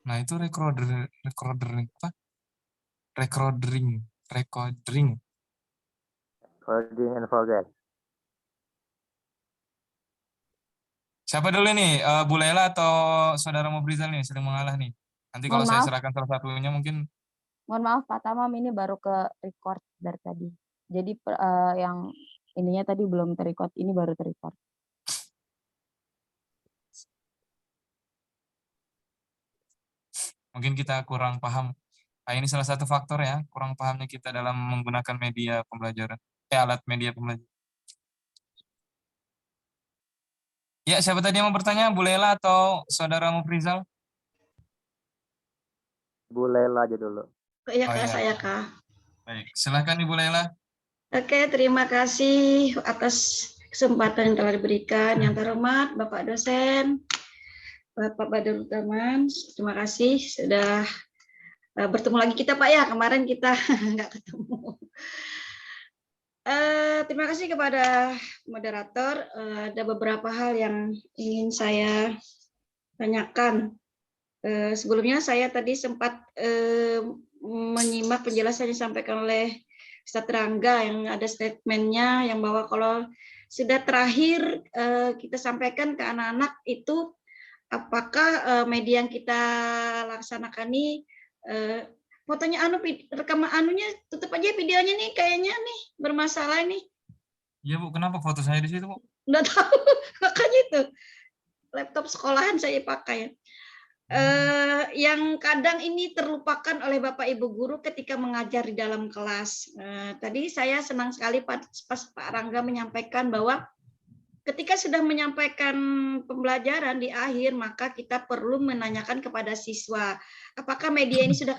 Nah, itu recording apa? Recording. Holding and forget. Siapa dulu nih? Bu Lela atau saudara Mufrizal nih sering mengalah nih. Nanti kalau Mohon saya maaf, serahkan salah satunya mungkin. Pak Tamam, ini baru ke record dari tadi. Jadi yang ininya tadi belum terrecord, ini baru terrecord. Mungkin kita kurang paham. Nah, ini salah satu faktor ya, kurang pahamnya kita dalam menggunakan media pembelajaran. Alat media pembelajaran. Ya, siapa tadi yang mau bertanya? Bu Lela atau saudara Mufrizal? Bu Lela aja dulu. Iya Oh Kak, iya. saya Kak. Baik, silakan Ibu Lela. Oke, terima kasih atas kesempatan yang telah diberikan. Yang terhormat Bapak dosen, Bapak Badrul Taman, terima kasih sudah bertemu lagi kita Pak ya. Kemarin kita nggak ketemu. Terima kasih kepada moderator. Ada beberapa hal yang ingin saya tanyakan. Sebelumnya saya tadi sempat menyimak penjelasan yang disampaikan oleh Ustadz Rangga yang ada statementnya yang bahwa kalau sudah terakhir kita sampaikan ke anak-anak itu apakah media yang kita laksanakan ini fotonya rekaman anunya tutup aja videonya nih kayaknya nih bermasalah nih. Iya Bu, kenapa foto saya di situ Bu? Nggak tahu makanya itu laptop sekolahan saya pakai. Yang kadang ini terlupakan oleh Bapak Ibu guru ketika mengajar di dalam kelas. Tadi saya senang sekali pas Pak Rangga menyampaikan bahwa ketika sudah menyampaikan pembelajaran di akhir, maka kita perlu menanyakan kepada siswa, apakah media ini sudah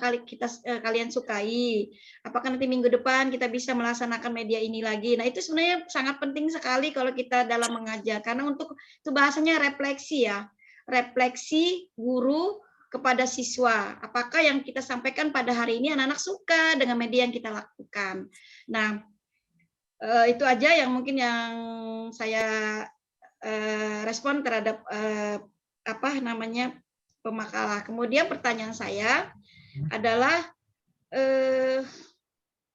kalian sukai? Apakah nanti minggu depan kita bisa melaksanakan media ini lagi? Nah, itu sebenarnya sangat penting sekali kalau kita dalam mengajar, karena untuk itu bahasanya refleksi ya. Refleksi guru kepada siswa. Apakah yang kita sampaikan pada hari ini anak-anak suka dengan media yang kita lakukan? Nah, itu aja yang mungkin yang saya respon terhadap pemakalah. Kemudian pertanyaan saya adalah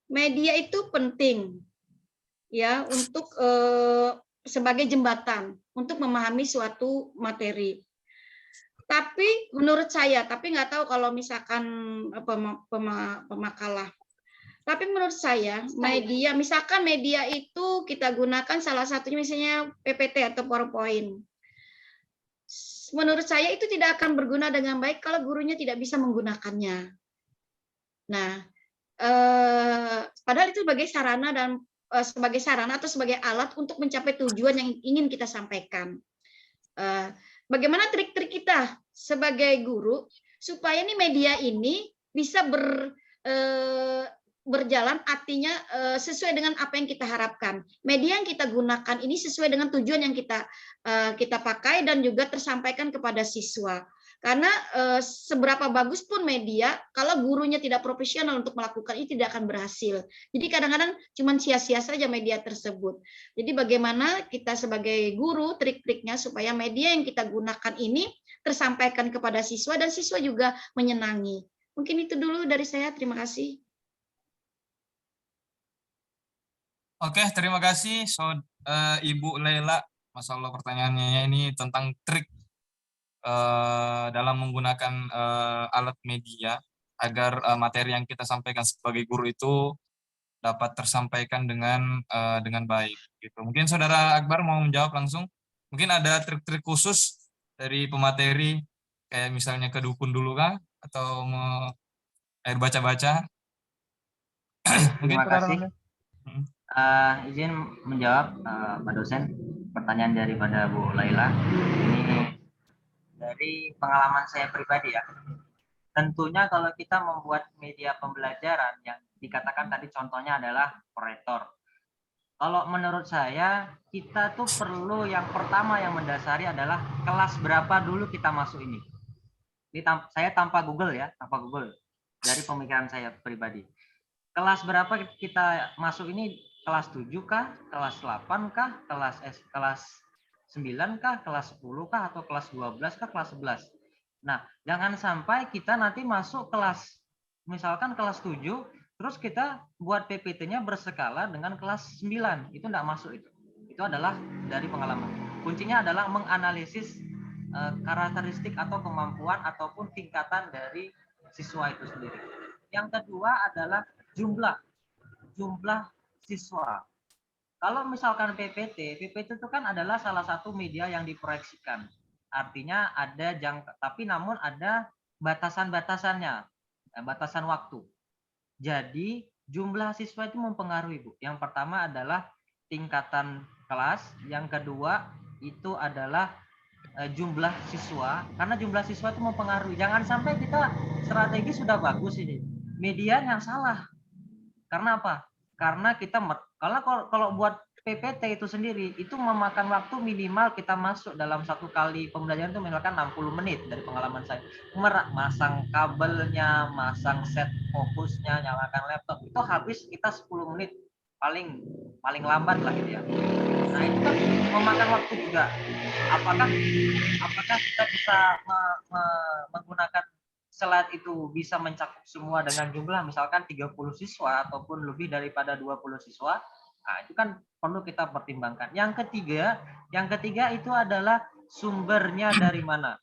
media itu penting ya untuk sebagai jembatan untuk memahami suatu materi. Tapi menurut saya, tapi nggak tahu kalau misalkan pemakalah. Tapi menurut saya, media, misalkan media itu kita gunakan salah satunya misalnya PPT atau PowerPoint. Menurut saya itu tidak akan berguna dengan baik kalau gurunya tidak bisa menggunakannya. Nah, padahal itu sebagai sarana dan sebagai sarana atau sebagai alat untuk mencapai tujuan yang ingin kita sampaikan. Bagaimana trik-trik kita sebagai guru supaya nih media ini bisa berjalan, artinya sesuai dengan apa yang kita harapkan. Media yang kita gunakan ini sesuai dengan tujuan yang kita pakai dan juga tersampaikan kepada siswa. Karena seberapa bagus pun media, kalau gurunya tidak profesional untuk melakukan ini tidak akan berhasil. Jadi kadang-kadang cuma sia-sia saja media tersebut. Jadi bagaimana kita sebagai guru, trik-triknya supaya media yang kita gunakan ini tersampaikan kepada siswa dan siswa juga menyenangi. Mungkin itu dulu dari saya. Terima kasih. Oke, terima kasih Ibu Lela. Masya Allah pertanyaannya ini tentang trik dalam menggunakan alat media agar materi yang kita sampaikan sebagai guru itu dapat tersampaikan dengan baik. Gitu. Mungkin Saudara Akbar mau menjawab langsung. Mungkin ada trik-trik khusus dari pemateri, kayak misalnya ke dukun dulu kah? Atau mau air baca-baca? Terima kasih. Izin menjawab Pak dosen pertanyaan daripada Bu Laila. Ini dari pengalaman saya pribadi ya. Tentunya kalau kita membuat media pembelajaran yang dikatakan tadi contohnya adalah proyektor. Kalau menurut saya kita tuh perlu yang pertama yang mendasari adalah kelas berapa dulu kita masuk ini. Ini saya tanpa Google ya, tanpa Google. Dari pemikiran saya pribadi. Kelas berapa kita masuk ini? Kelas 7 kah? Kelas 8 kah? Kelas 9 kah? Kelas 10 kah? Atau kelas 12 kah? Kelas 11? Nah, jangan sampai kita nanti masuk kelas, misalkan kelas 7, terus kita buat PPT-nya berskala dengan kelas 9. Itu enggak masuk itu. Itu adalah dari pengalaman. Kuncinya adalah menganalisis karakteristik atau kemampuan ataupun tingkatan dari siswa itu sendiri. Yang kedua adalah jumlah siswa. Kalau misalkan PPT itu kan adalah salah satu media yang diproyeksikan. Artinya ada tapi namun ada batasan-batasannya, batasan waktu. Jadi jumlah siswa itu mempengaruhi, Bu. Yang pertama adalah tingkatan kelas, yang kedua itu adalah jumlah siswa, karena jumlah siswa itu mempengaruhi. Jangan sampai kita strategi sudah bagus ini, media yang salah. Karena apa? Karena kita kalau buat PPT itu sendiri itu memakan waktu minimal kita masuk dalam satu kali pembelajaran itu misalkan 60 menit dari pengalaman saya. Masang kabelnya, masang set fokusnya, nyalakan laptop itu habis kita 10 menit paling lambat lah gitu ya. Nah itu kan memakan waktu juga. Apakah kita bisa menggunakan slide itu bisa mencakup semua dengan jumlah misalkan 30 siswa ataupun lebih daripada 20 siswa? Nah, itu kan perlu kita pertimbangkan. Yang ketiga itu adalah sumbernya dari mana.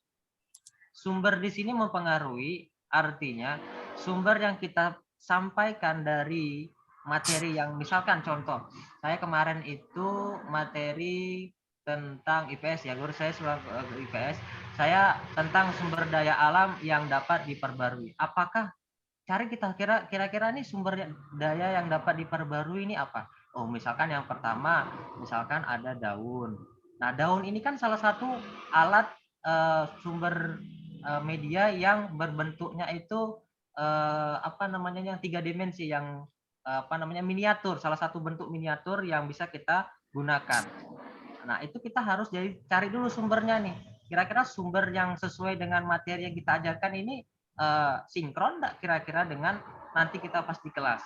Sumber di sini mempengaruhi, artinya sumber yang kita sampaikan dari materi yang misalkan contoh, saya kemarin itu materi tentang IPS ya, guru saya IPS, saya tentang sumber daya alam yang dapat diperbarui. Apakah kita kira-kira nih sumber daya yang dapat diperbarui ini apa? Oh, misalkan yang pertama, misalkan ada daun. Nah, daun ini kan salah satu alat sumber media yang berbentuknya itu yang 3 dimensi, yang miniatur, salah satu bentuk miniatur yang bisa kita gunakan. Nah, itu kita harus cari dulu sumbernya nih. Kira-kira sumber yang sesuai dengan materi yang kita ajarkan ini sinkron enggak kira-kira dengan nanti kita pas di kelas.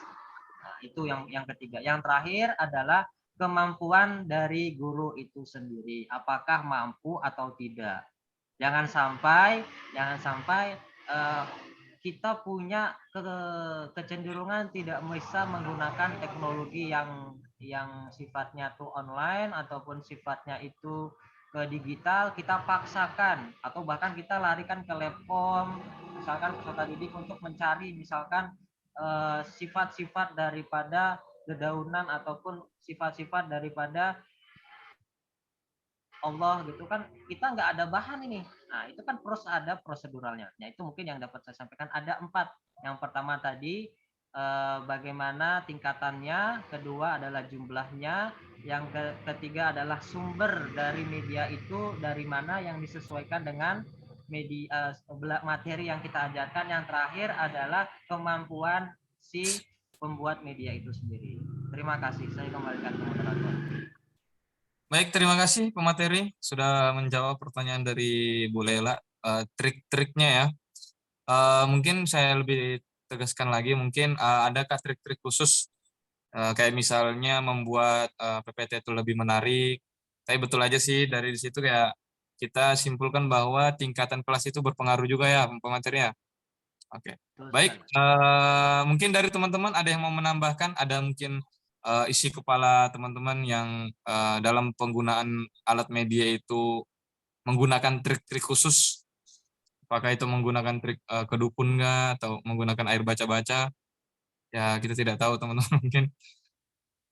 Nah, itu yang ketiga. Yang terakhir adalah kemampuan dari guru itu sendiri. Apakah mampu atau tidak. Jangan sampai kita punya kecenderungan tidak bisa menggunakan teknologi yang sifatnya tuh online ataupun sifatnya itu ke digital, kita paksakan atau bahkan kita larikan ke Labcom, misalkan peserta didik untuk mencari misalkan sifat-sifat daripada dedaunan ataupun sifat-sifat daripada Allah gitu kan, kita nggak ada bahan ini. Nah, itu kan ada proseduralnya. Nah, itu mungkin yang dapat saya sampaikan ada 4. Yang pertama tadi bagaimana tingkatannya, kedua adalah jumlahnya, yang ketiga adalah sumber dari media itu dari mana yang disesuaikan dengan media materi yang kita ajarkan, yang terakhir adalah kemampuan si pembuat media itu sendiri. Terima kasih, saya kembalikan ke moderator. Baik, terima kasih pemateri sudah menjawab pertanyaan dari Bu Lela. Trik-triknya ya. Mungkin saya lebih tegaskan lagi, mungkin adakah trik-trik khusus kayak misalnya membuat PPT itu lebih menarik. Tapi betul aja sih dari situ kayak kita simpulkan bahwa tingkatan kelas itu berpengaruh juga ya pematerinya. Oke. Baik, mungkin dari teman-teman ada yang mau menambahkan, ada mungkin isi kepala teman-teman yang dalam penggunaan alat media itu menggunakan trik-trik khusus, apakah itu menggunakan trik kedukun nggak atau menggunakan air baca-baca, ya kita tidak tahu teman-teman. Mungkin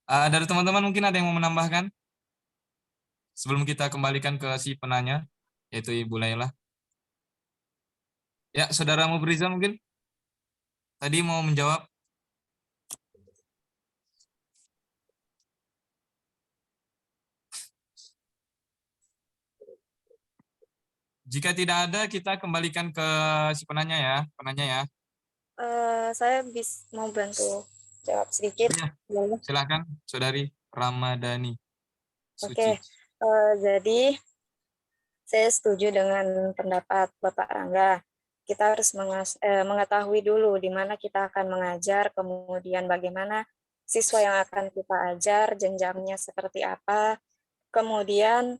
dari teman-teman mungkin ada yang mau menambahkan sebelum kita kembalikan ke si penanya, yaitu Ibu Laila. Ya, Saudara Mubriza mungkin tadi mau menjawab. Jika tidak ada, kita kembalikan ke si penanya ya. Saya mau bantu jawab sedikit. Ya, silakan, Saudari Ramadhani Suci. Oke, jadi saya setuju dengan pendapat Bapak Rangga. Kita harus mengetahui dulu di mana kita akan mengajar, kemudian bagaimana siswa yang akan kita ajar, jenjangnya seperti apa. Kemudian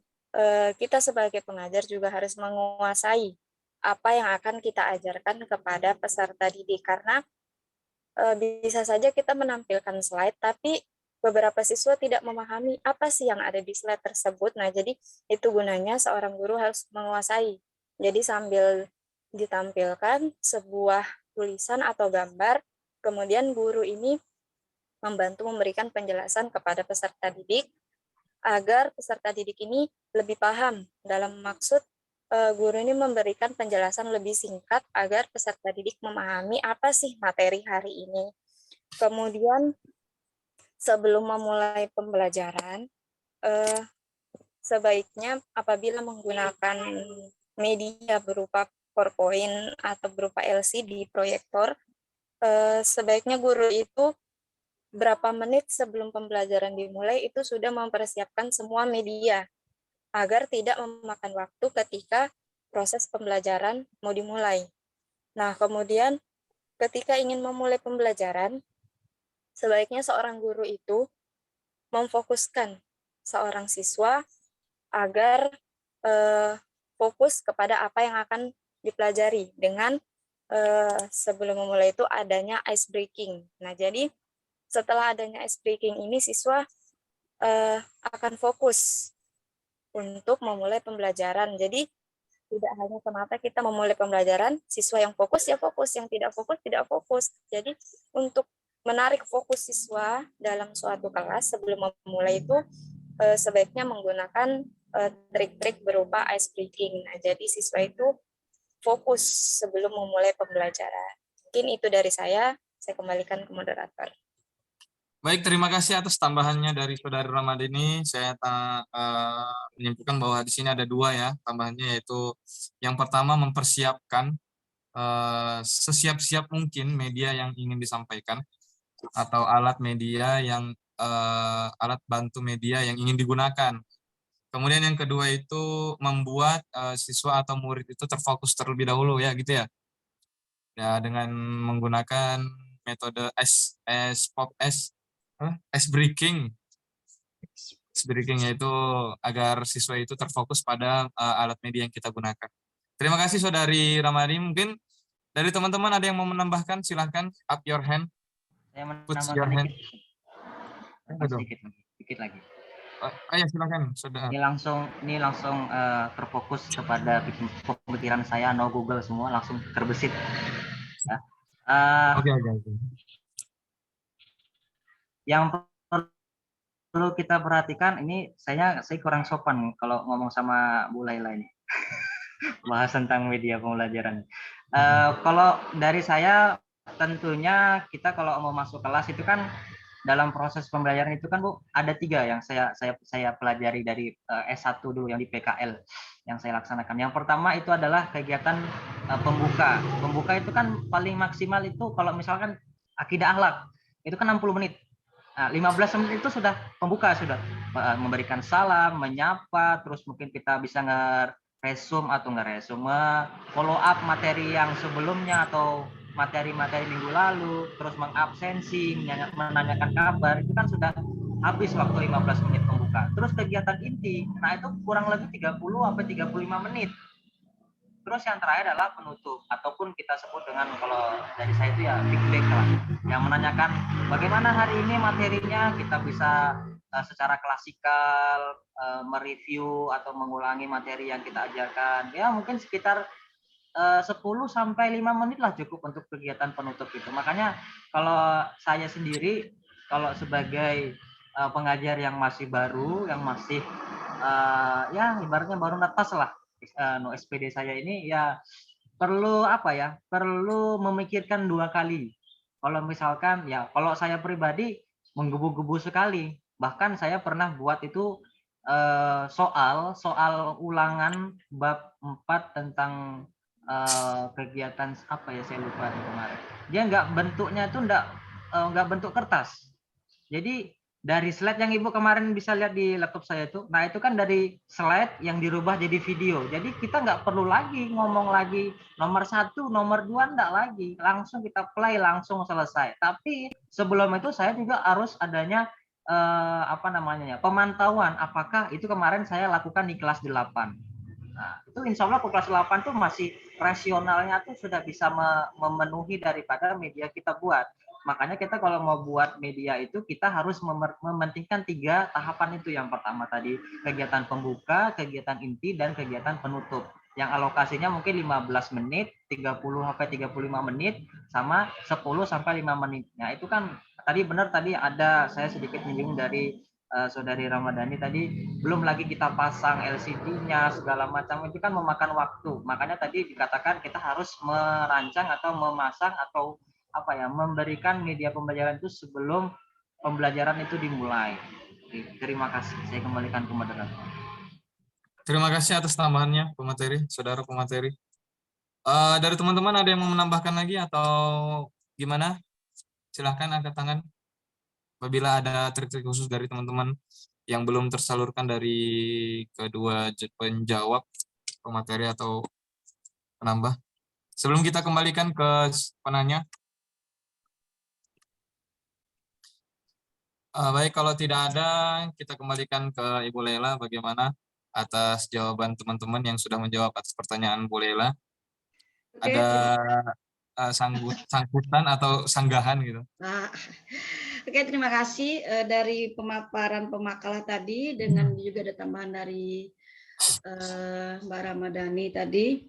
kita sebagai pengajar juga harus menguasai apa yang akan kita ajarkan kepada peserta didik. Karena bisa saja kita menampilkan slide, tapi beberapa siswa tidak memahami apa sih yang ada di slide tersebut. Nah, jadi itu gunanya seorang guru harus menguasai. Jadi sambil ditampilkan sebuah tulisan atau gambar, kemudian guru ini membantu memberikan penjelasan kepada peserta didik agar peserta didik ini lebih paham dalam maksud guru ini memberikan penjelasan lebih singkat agar peserta didik memahami apa sih materi hari ini. Kemudian sebelum memulai pembelajaran, sebaiknya apabila menggunakan media berupa PowerPoint atau berupa LCD proyektor, sebaiknya guru itu berapa menit sebelum pembelajaran dimulai itu sudah mempersiapkan semua media agar tidak memakan waktu ketika proses pembelajaran mau dimulai. Nah, kemudian ketika ingin memulai pembelajaran, sebaiknya seorang guru itu memfokuskan seorang siswa agar fokus kepada apa yang akan dipelajari dengan sebelum memulai itu adanya ice breaking. Nah, jadi setelah adanya ice breaking ini siswa akan fokus untuk memulai pembelajaran. Jadi tidak hanya semata kita memulai pembelajaran, siswa yang fokus ya fokus, yang tidak fokus tidak fokus. Jadi untuk menarik fokus siswa dalam suatu kelas sebelum memulai itu sebaiknya menggunakan trik-trik berupa ice breaking. Nah, jadi siswa itu fokus sebelum memulai pembelajaran. Mungkin itu dari saya kembalikan ke moderator. Baik, terima kasih atas tambahannya dari Saudari Ramadhani. Saya menyimpulkan bahwa di sini ada dua ya tambahannya, yaitu yang pertama mempersiapkan sesiap-siap mungkin media yang ingin disampaikan atau alat media yang alat bantu media yang ingin digunakan. Kemudian yang kedua itu membuat siswa atau murid itu terfokus terlebih dahulu ya gitu ya. Ya dengan menggunakan metode ice breaking. Ice breaking yaitu agar siswa itu terfokus pada alat media yang kita gunakan. Terima kasih Saudari Ramadhani. Mungkin dari teman-teman ada yang mau menambahkan, silahkan up your hand. Saya Put menambahkan your hand. Sedikit lagi. Ya silakan, Saudara. Ini langsung terfokus kepada pemikiran saya, no Google semua langsung terbesit. Ya. Oke. Yang perlu kita perhatikan, ini saya kurang sopan kalau ngomong sama Bu Laila ini. Bahas tentang media pembelajaran. Kalau dari saya tentunya kita kalau mau masuk kelas itu kan dalam proses pembelajaran itu kan Bu ada 3 yang saya pelajari dari S1 dulu yang di PKL yang saya laksanakan. Yang pertama itu adalah kegiatan pembuka. Pembuka itu kan paling maksimal itu kalau misalkan akidah akhlak itu kan 60 menit. Nah, 15 menit itu sudah pembuka, sudah memberikan salam, menyapa, terus mungkin kita bisa nge-resume follow up materi yang sebelumnya atau materi-materi minggu lalu, terus mengabsensi, menanyakan kabar, itu kan sudah habis waktu 15 menit pembuka. Terus kegiatan inti, nah itu kurang lebih 30 sampai 35 menit. Terus yang terakhir adalah penutup, ataupun kita sebut dengan kalau dari saya itu ya feedback lah, yang menanyakan bagaimana hari ini materinya, kita bisa secara klasikal mereview atau mengulangi materi yang kita ajarkan. Ya mungkin sekitar 10 sampai 5 menit lah cukup untuk kegiatan penutup itu. Makanya kalau saya sendiri, kalau sebagai pengajar yang masih baru, yang masih ya ibaratnya baru netas lah, no SPD saya ini ya perlu perlu memikirkan 2 kali. Kalau misalkan ya kalau saya pribadi menggebu-gebu sekali, bahkan saya pernah buat itu soal ulangan bab 4 tentang kegiatan apa ya saya lupa kemarin. Dia bentuknya itu nggak bentuk kertas. Jadi dari slide yang Ibu kemarin bisa lihat di laptop saya itu, nah itu kan dari slide yang dirubah jadi video. Jadi kita nggak perlu lagi ngomong lagi nomor 1, nomor 2, nggak lagi. Langsung kita play, langsung selesai. Tapi sebelum itu saya juga harus adanya pemantauan apakah itu kemarin saya lakukan di kelas 8. Nah, itu insya Allah kelas 8 tuh masih rasionalnya tuh sudah bisa memenuhi daripada media kita buat. Makanya kita kalau mau buat media itu kita harus mementingkan 3 tahapan itu. Yang pertama tadi kegiatan pembuka, kegiatan inti, dan kegiatan penutup. Yang alokasinya mungkin 15 menit, 30 sampai 35 menit, sama 10 sampai 5 menit. Nah, itu kan tadi benar, tadi ada saya sedikit menyinggung dari Saudari Ramadhani tadi, belum lagi kita pasang LCD-nya segala macam, itu kan memakan waktu. Makanya tadi dikatakan kita harus merancang atau memasang atau apa ya, memberikan media pembelajaran itu sebelum pembelajaran itu dimulai. Oke, terima kasih. Saya kembalikan ke moderator. Terima kasih atas tambahannya, pemateri, saudara pemateri. Dari teman-teman ada yang mau menambahkan lagi atau gimana? Silahkan angkat tangan. Apabila ada trik-trik khusus dari teman-teman yang belum tersalurkan dari kedua penjawab, pemateri atau penambah. Sebelum kita kembalikan ke penanya. Baik, kalau tidak ada, kita kembalikan ke Ibu Lela. Bagaimana atas jawaban teman-teman yang sudah menjawab atas pertanyaan Bu Lela? Oke, Ada sangkutan atau sanggahan gitu? Nah, oke, terima kasih dari pemaparan pemakalah tadi, dengan juga ada tambahan dari Mbak Ramadhani tadi.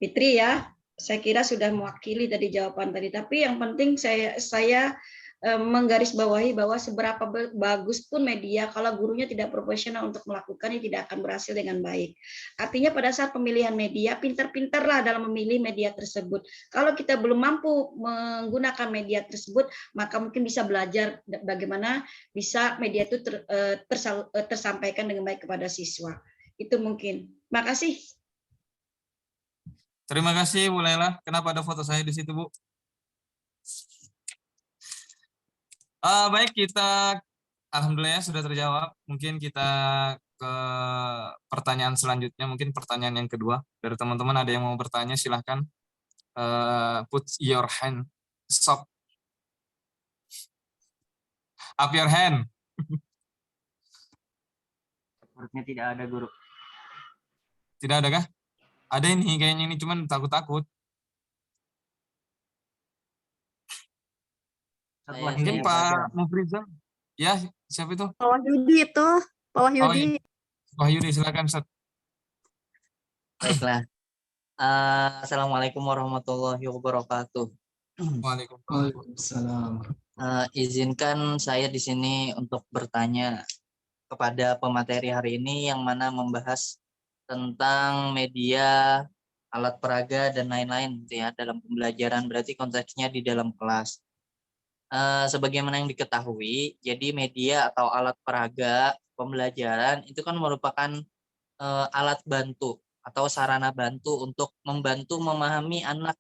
Fitri ya, saya kira sudah mewakili tadi jawaban tadi. Tapi yang penting saya menggarisbawahi bahwa seberapa bagus pun media, kalau gurunya tidak profesional untuk melakukannya, tidak akan berhasil dengan baik. Artinya pada saat pemilihan media, pintar-pintarlah dalam memilih media tersebut. Kalau kita belum mampu menggunakan media tersebut, maka mungkin bisa belajar bagaimana bisa media itu tersampaikan dengan baik kepada siswa. Itu mungkin. Terima kasih. Terima kasih Bu Lela. Kenapa ada foto saya di situ, Bu? Baik, kita alhamdulillah sudah terjawab. Mungkin kita ke pertanyaan selanjutnya, mungkin pertanyaan yang kedua. Dari teman-teman ada yang mau bertanya, silahkan. Put your hand. Stop. Up your hand. Sepertinya tidak ada, Guru. Tidak ada kah? Ada ini, kayaknya ini cuman takut-takut. Mungkin Pak Mufrizal. Ya, siapa itu? Pak Wahyudi itu. Pak Wahyudi. Pak Wahyudi, silakan, Ustaz. Baiklah. Assalamualaikum warahmatullahi wabarakatuh. Waalaikumsalam. Izinkan saya di sini untuk bertanya kepada pemateri hari ini yang mana membahas tentang media, alat peraga, dan lain-lain gitu ya, dalam pembelajaran, berarti konteksnya di dalam kelas. Sebagaimana yang diketahui, jadi media atau alat peraga pembelajaran itu kan merupakan alat bantu atau sarana bantu untuk membantu memahami anak,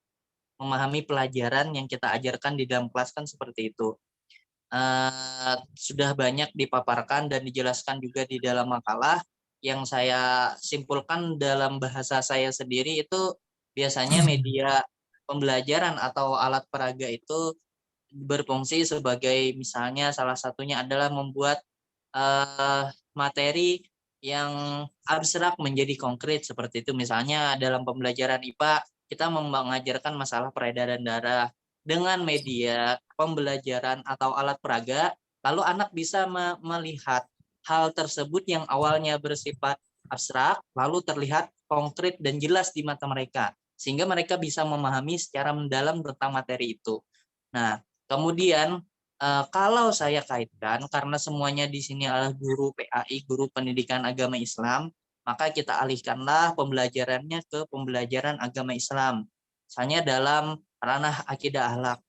memahami pelajaran yang kita ajarkan di dalam kelas, kan seperti itu. Sudah banyak dipaparkan dan dijelaskan juga di dalam makalah. Yang saya simpulkan dalam bahasa saya sendiri itu biasanya media pembelajaran atau alat peraga itu berfungsi sebagai, misalnya salah satunya adalah membuat materi yang abstrak menjadi konkret, seperti itu. Misalnya dalam pembelajaran IPA kita mengajarkan masalah peredaran darah dengan media pembelajaran atau alat peraga, lalu anak bisa melihat hal tersebut yang awalnya bersifat abstrak lalu terlihat konkret dan jelas di mata mereka, sehingga mereka bisa memahami secara mendalam tentang materi itu. Nah, kemudian kalau saya kaitkan, karena semuanya di sini adalah guru PAI, guru pendidikan agama Islam, maka kita alihkanlah pembelajarannya ke pembelajaran agama Islam. Misalnya dalam ranah akidah akhlak.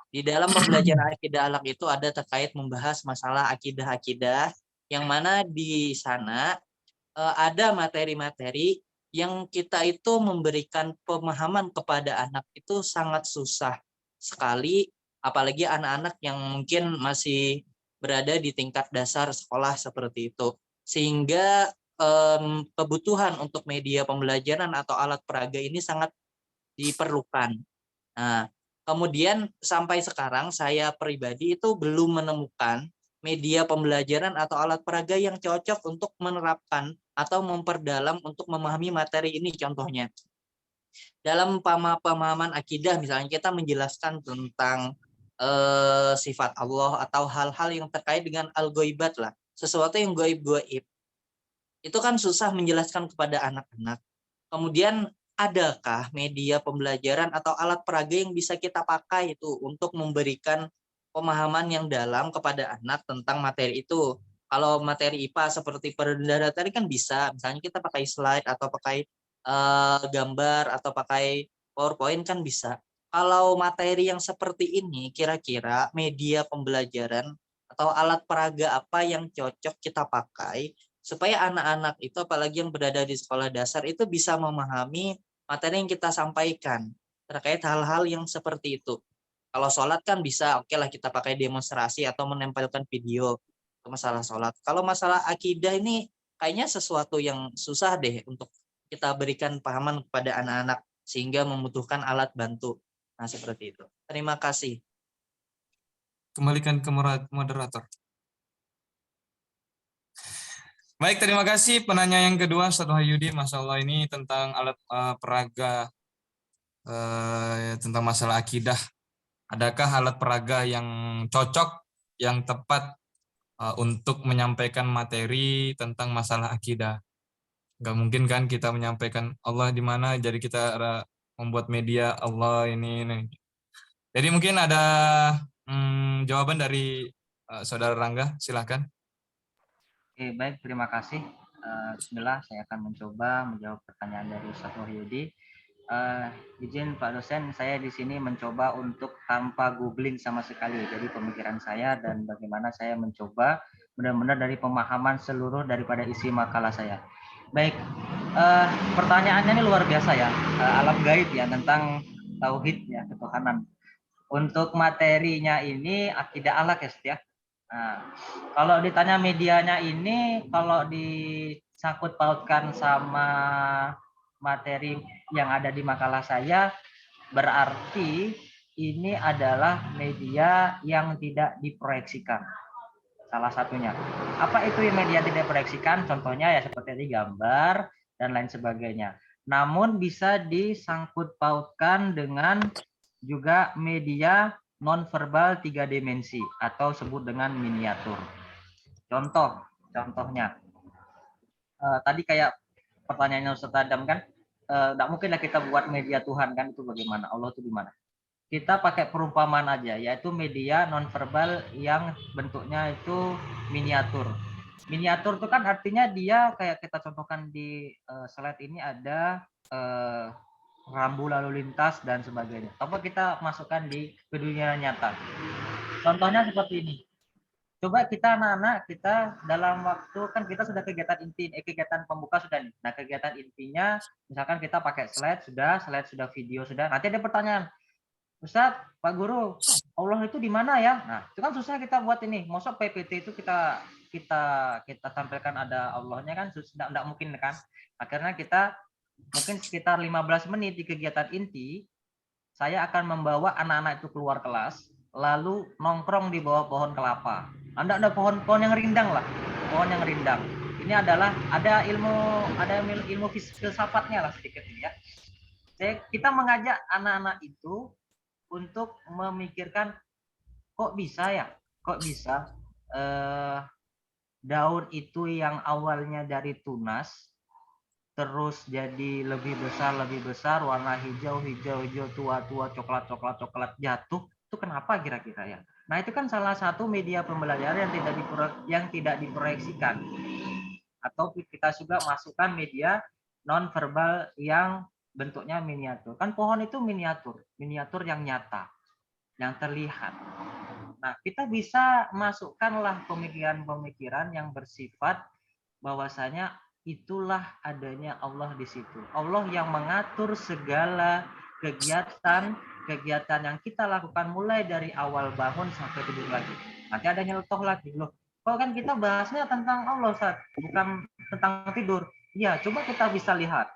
Di dalam pembelajaran akidah akhlak itu ada terkait membahas masalah akidah-akidah, yang mana di sana ada materi-materi yang kita itu memberikan pemahaman kepada anak itu sangat susah sekali, apalagi anak-anak yang mungkin masih berada di tingkat dasar sekolah seperti itu. Sehingga kebutuhan untuk media pembelajaran atau alat peraga ini sangat diperlukan. Nah, kemudian sampai sekarang saya pribadi itu belum menemukan media pembelajaran atau alat peraga yang cocok untuk menerapkan atau memperdalam untuk memahami materi ini. Contohnya, dalam pemahaman akidah misalnya kita menjelaskan tentang sifat Allah atau hal-hal yang terkait dengan al-ghaibat lah, sesuatu yang gaib-gaib. Itu kan susah menjelaskan kepada anak-anak. Kemudian adakah media pembelajaran atau alat peraga yang bisa kita pakai itu untuk memberikan pemahaman yang dalam kepada anak tentang materi itu? Kalau materi IPA seperti perdana tadi kan bisa, misalnya kita pakai slide atau pakai gambar atau pakai PowerPoint kan bisa. Kalau materi yang seperti ini, kira-kira media pembelajaran atau alat peraga apa yang cocok kita pakai supaya anak-anak itu, apalagi yang berada di sekolah dasar, itu bisa memahami materi yang kita sampaikan terkait hal-hal yang seperti itu. Kalau sholat kan bisa, oke lah kita pakai demonstrasi atau menempelkan video ke masalah sholat. Kalau masalah akidah ini kayaknya sesuatu yang susah deh untuk kita berikan pahaman kepada anak-anak sehingga membutuhkan alat bantu. Nah, seperti itu. Terima kasih. Kembalikan ke moderator. Baik, terima kasih penanya yang kedua, Ustaz Wahyudi. Masya Allah, ini tentang alat peraga, tentang masalah akidah. Adakah alat peraga yang cocok, yang tepat untuk menyampaikan materi tentang masalah akidah? Nggak mungkin kan kita menyampaikan Allah di mana, jadi kita membuat media Allah ini. Jadi mungkin ada jawaban dari Saudara Rangga, silahkan. Oke, baik, terima kasih. Bismillah, saya akan mencoba menjawab pertanyaan dari Ustaz Wahyudi. Izin Pak dosen, saya di sini mencoba untuk tanpa googling sama sekali. Jadi pemikiran saya dan bagaimana saya mencoba benar-benar dari pemahaman seluruh daripada isi makalah saya. Baik, pertanyaannya ini luar biasa ya, alam gaib ya, tentang tauhid ya, ketuhanan. Untuk materinya ini akidah alaq ya. Nah, kalau ditanya medianya ini, kalau disangkut pautkan sama materi yang ada di makalah saya, berarti ini adalah media yang tidak diproyeksikan. Salah satunya. Apa itu media tidak diproyeksikan? Contohnya ya seperti tadi gambar dan lain sebagainya. Namun bisa disangkut pautkan dengan juga media nonverbal 3 dimensi atau sebut dengan miniatur. Contohnya tadi kayak pertanyaannya Ustaz Adam kan, tidak mungkin lah kita buat media Tuhan kan, itu bagaimana, Allah itu di mana? Kita pakai perumpamaan aja, yaitu media nonverbal yang bentuknya itu miniatur. Miniatur itu kan artinya dia kayak kita contohkan di slide ini ada rambu lalu lintas dan sebagainya. Apa kita masukkan di dunia nyata. Contohnya seperti ini. Coba kita anak-anak kita dalam waktu kan kita sudah kegiatan inti, kegiatan pembuka sudah nih. Nah kegiatan intinya misalkan kita pakai slide sudah, video sudah. Nanti ada pertanyaan, Ustaz, Pak Guru, Allah itu di mana ya? Nah itu kan susah kita buat ini. Maksud PPT itu kita tampilkan ada Allahnya kan tidak mungkin kan. Akhirnya kita mungkin sekitar 15 menit di kegiatan inti, saya akan membawa anak-anak itu keluar kelas, lalu nongkrong di bawah pohon kelapa. Anda ada pohon yang rindang lah, pohon yang rindang. Ini adalah ada ilmu filsafatnya lah sedikit ya. Kita mengajak anak-anak itu untuk memikirkan kok bisa daun itu yang awalnya dari tunas terus jadi lebih besar warna hijau tua coklat jatuh, itu kenapa kira-kira ya? Nah itu kan salah satu media pembelajaran yang tidak diproyeksikan. Atau kita juga masukkan media non verbal yang bentuknya miniatur. Kan pohon itu miniatur yang nyata, yang terlihat. Nah kita bisa masukkanlah pemikiran-pemikiran yang bersifat bahwasanya itulah adanya Allah di situ. Allah yang mengatur segala kegiatan yang kita lakukan mulai dari awal bangun sampai tidur lagi. Nanti ada nyeletuk lagi loh. Kalau kan kita bahasnya tentang Allah, Ustaz, bukan tentang tidur. Ya, coba kita bisa lihat.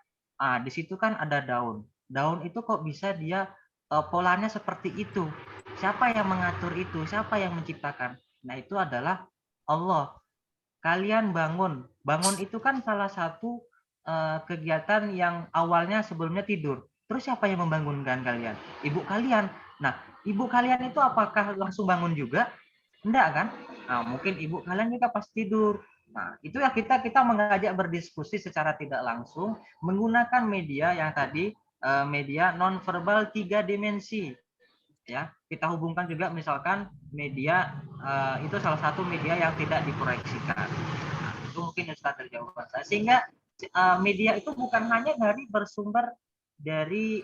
Di situ kan ada daun. Daun itu kok bisa dia polanya seperti itu. Siapa yang mengatur itu? Siapa yang menciptakan? Nah, itu adalah Allah. kalian bangun. Bangun itu kan salah satu kegiatan yang awalnya sebelumnya tidur. Terus siapa yang membangunkan kalian? Ibu kalian. Nah, ibu kalian itu apakah langsung bangun juga? Enggak kan? Nah, mungkin ibu kalian juga pas tidur. Nah, itu ya kita mengajak berdiskusi secara tidak langsung menggunakan media yang tadi media nonverbal 3 dimensi. Ya, kita hubungkan juga misalkan media itu salah satu media yang tidak diproyeksikan. Nah, itu mungkin Ustaz dari jawaban saya. Sehingga media itu bukan hanya dari bersumber dari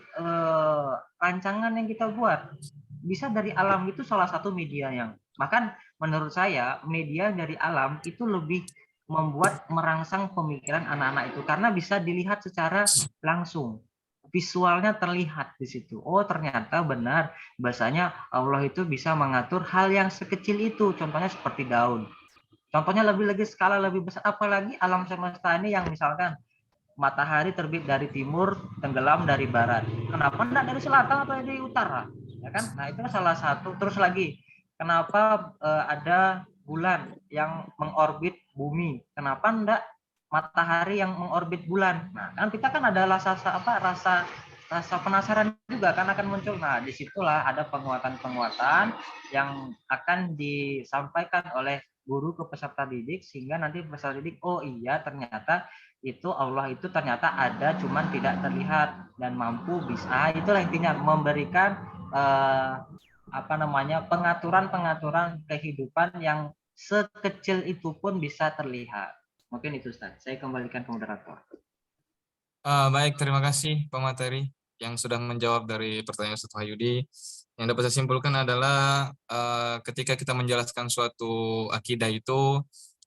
rancangan yang kita buat, bisa dari alam, itu salah satu media yang bahkan menurut saya media dari alam itu lebih membuat merangsang pemikiran anak-anak itu karena bisa dilihat secara langsung, visualnya terlihat di situ. Oh, ternyata benar bahasanya Allah itu bisa mengatur hal yang sekecil itu, contohnya seperti daun. Contohnya lebih skala lebih besar, apalagi alam semesta ini yang misalkan matahari terbit dari timur, tenggelam dari barat. Kenapa enggak dari selatan atau dari utara? Ya kan? Nah, itu salah satu. Terus lagi, kenapa ada bulan yang mengorbit bumi? Kenapa enggak matahari yang mengorbit bulan? Nah, kan kita kan ada rasa penasaran juga kan akan muncul. Nah, disitulah ada penguatan-penguatan yang akan disampaikan oleh guru ke peserta didik sehingga nanti peserta didik, oh iya ternyata itu Allah itu ternyata ada cuman tidak terlihat dan mampu bisa. Itulah intinya memberikan pengaturan kehidupan yang sekecil itu pun bisa terlihat. Mungkin itu Ustaz. Saya kembalikan ke moderator. Baik, terima kasih pemateri yang sudah menjawab dari pertanyaan Ustaz Wahyudi. Yang dapat saya simpulkan adalah ketika kita menjelaskan suatu akidah itu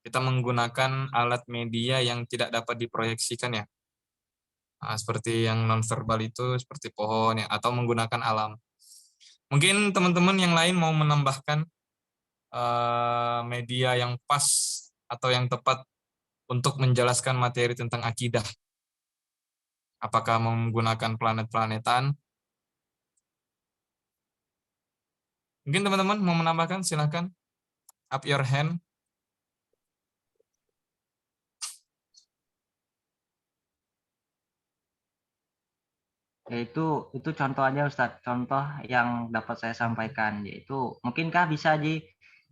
kita menggunakan alat media yang tidak dapat diproyeksikan ya. Seperti yang nonverbal itu seperti pohon ya, atau menggunakan alam. Mungkin teman-teman yang lain mau menambahkan media yang pas atau yang tepat untuk menjelaskan materi tentang akidah. Apakah menggunakan planet-planetan? Mungkin teman-teman mau menambahkan, silakan. Up your hand. Ya, itu contoh aja Ustadz, contoh yang dapat saya sampaikan, yaitu mungkinkah bisa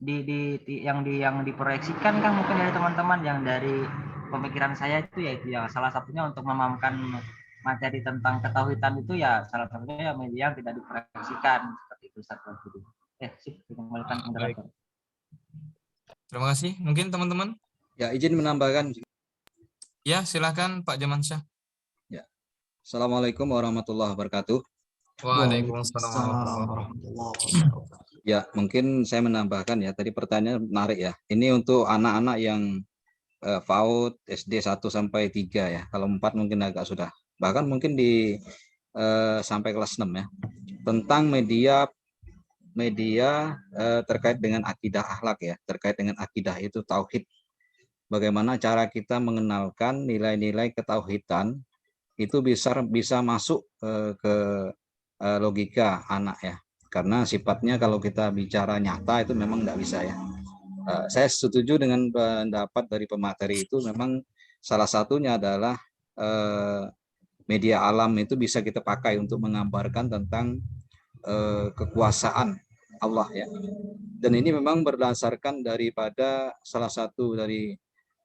yang diproyeksikan kan mungkin dari teman-teman yang dari pemikiran saya itu yaitu ya salah satunya untuk memahamkan materi tentang ketauhidan itu ya salah satunya ya media yang tidak diproyeksikan seperti itu Ustadz. Dikembalikan ke moderator. Terima kasih. Mungkin teman-teman? Ya, izin menambahkan. Ya, silakan Pak Jamansyah. Ya. Assalamualaikum warahmatullahi wabarakatuh. Waalaikumsalam warahmatullahi wabarakatuh. Ya, mungkin saya menambahkan ya, tadi pertanyaan menarik ya. Ini untuk anak-anak yang PAUD SD 1 sampai 3 ya. Kalau 4 mungkin agak sudah. Bahkan mungkin di sampai kelas 6 ya. Tentang media terkait dengan akidah akhlak ya, terkait dengan akidah itu tauhid. Bagaimana cara kita mengenalkan nilai-nilai ketauhidan itu bisa masuk ke logika anak ya, karena sifatnya kalau kita bicara nyata itu memang nggak bisa ya. Saya setuju dengan pendapat dari pemateri itu, memang salah satunya adalah media alam itu bisa kita pakai untuk menggambarkan tentang kekuasaan Allah ya. Dan ini memang berdasarkan daripada salah satu dari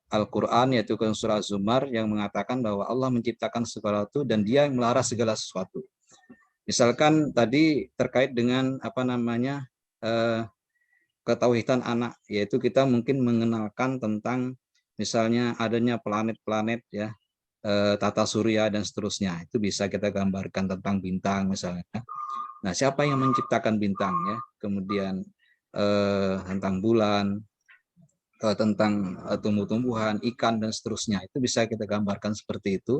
Al-Quran, yaitu surah Zumar yang mengatakan bahwa Allah menciptakan segala sesuatu dan Dia yang melarang segala sesuatu. Misalkan tadi terkait dengan ketauhidan anak, yaitu kita mungkin mengenalkan tentang misalnya adanya planet-planet ya, tata surya dan seterusnya. Itu bisa kita gambarkan tentang bintang misalnya. Nah, siapa yang menciptakan bintang ya? Kemudian tentang bulan, tentang tumbuh-tumbuhan, ikan dan seterusnya, itu bisa kita gambarkan seperti itu.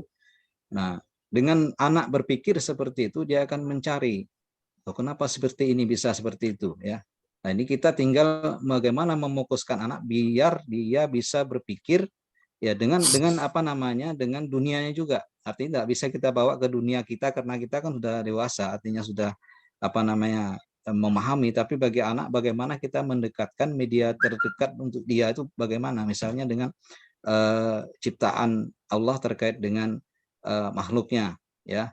Nah, dengan anak berpikir seperti itu, dia akan mencari, oh, kenapa seperti ini bisa seperti itu ya. Nah, ini kita tinggal bagaimana memokuskan anak biar dia bisa berpikir ya dengan dengan dunianya juga. Artinya tidak bisa kita bawa ke dunia kita karena kita kan sudah dewasa, artinya sudah memahami, tapi bagi anak bagaimana kita mendekatkan media terdekat untuk dia itu bagaimana, misalnya dengan ciptaan Allah terkait dengan makhluknya, ya,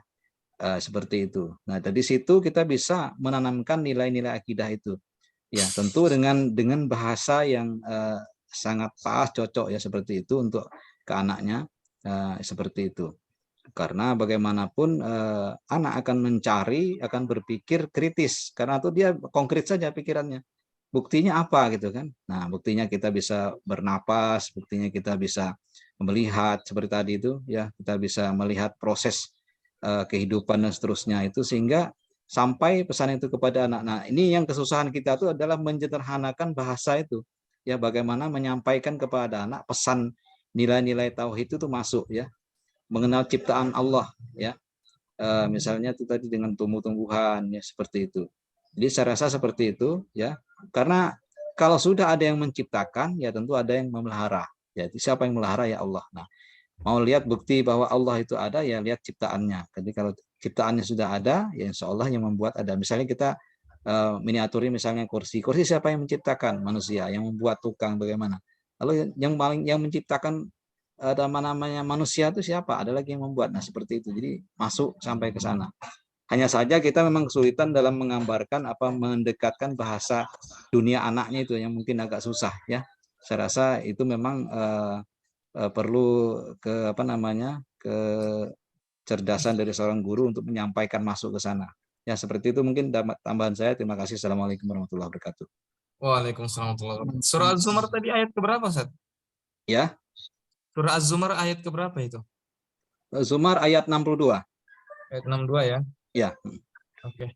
seperti itu. Nah, dari situ kita bisa menanamkan nilai-nilai akidah itu, ya, tentu dengan bahasa yang sangat pas, cocok ya, seperti itu untuk ke anaknya, seperti itu. Karena bagaimanapun anak akan mencari, akan berpikir kritis, karena itu dia konkret saja pikirannya. Buktinya apa gitu kan? Nah, buktinya kita bisa bernapas, buktinya kita bisa melihat seperti tadi itu, ya, kita bisa melihat proses kehidupan dan seterusnya itu, sehingga sampai pesan itu kepada anak. Nah, ini yang kesusahan kita itu adalah menyederhanakan bahasa itu, ya, bagaimana menyampaikan kepada anak pesan nilai-nilai tauhid itu masuk, ya, mengenal ciptaan Allah, ya, misalnya itu tadi dengan tumbuh-tumbuhan, ya, seperti itu. Jadi saya rasa seperti itu, ya, karena kalau sudah ada yang menciptakan, ya tentu ada yang memelihara, ya, siapa yang memelihara? Ya Allah. Nah, mau lihat bukti bahwa Allah itu ada, ya lihat ciptaannya. Jadi kalau ciptaannya sudah ada, ya insya Allah yang membuat ada. Misalnya kita miniaturin misalnya kursi siapa yang menciptakan? Manusia. Yang membuat tukang bagaimana? Lalu yang menciptakan ada namanya manusia itu siapa? Ada lagi yang membuat. Nah, seperti itu. Jadi masuk sampai ke sana. Hanya saja kita memang kesulitan dalam menggambarkan mendekatkan bahasa dunia anaknya itu yang mungkin agak susah, ya. Saya rasa itu memang perlu kecerdasan dari seorang guru untuk menyampaikan masuk ke sana. Ya, seperti itu mungkin tambahan saya. Terima kasih. Assalamualaikum warahmatullahi wabarakatuh. Waalaikumsalam warahmatullahi wabarakatuh. Surah Az-Zumar tadi ayat keberapa, Ustaz? Ya. Surah Az-Zumar ayat keberapa itu? Zumar ayat 62. Ayat 62 ya? Ya. Oke.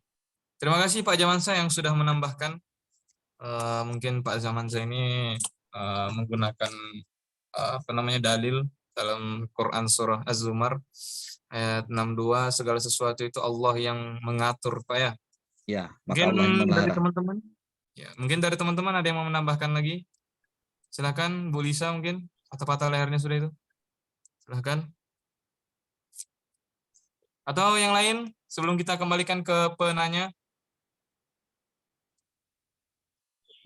Terima kasih Pak Zamansa yang sudah menambahkan. Mungkin Pak Zamansa ini menggunakan dalil dalam Quran surah Az-Zumar ayat 62, segala sesuatu itu Allah yang mengatur, Pak ya. Ya, maka Mungkin Allah yang dari memelihara. teman-teman. Ya, mungkin dari teman-teman ada yang mau menambahkan lagi. Silakan Bu Lisa mungkin, atau patah lehernya sudah itu. Silakan. Atau yang lain sebelum kita kembalikan ke penanya.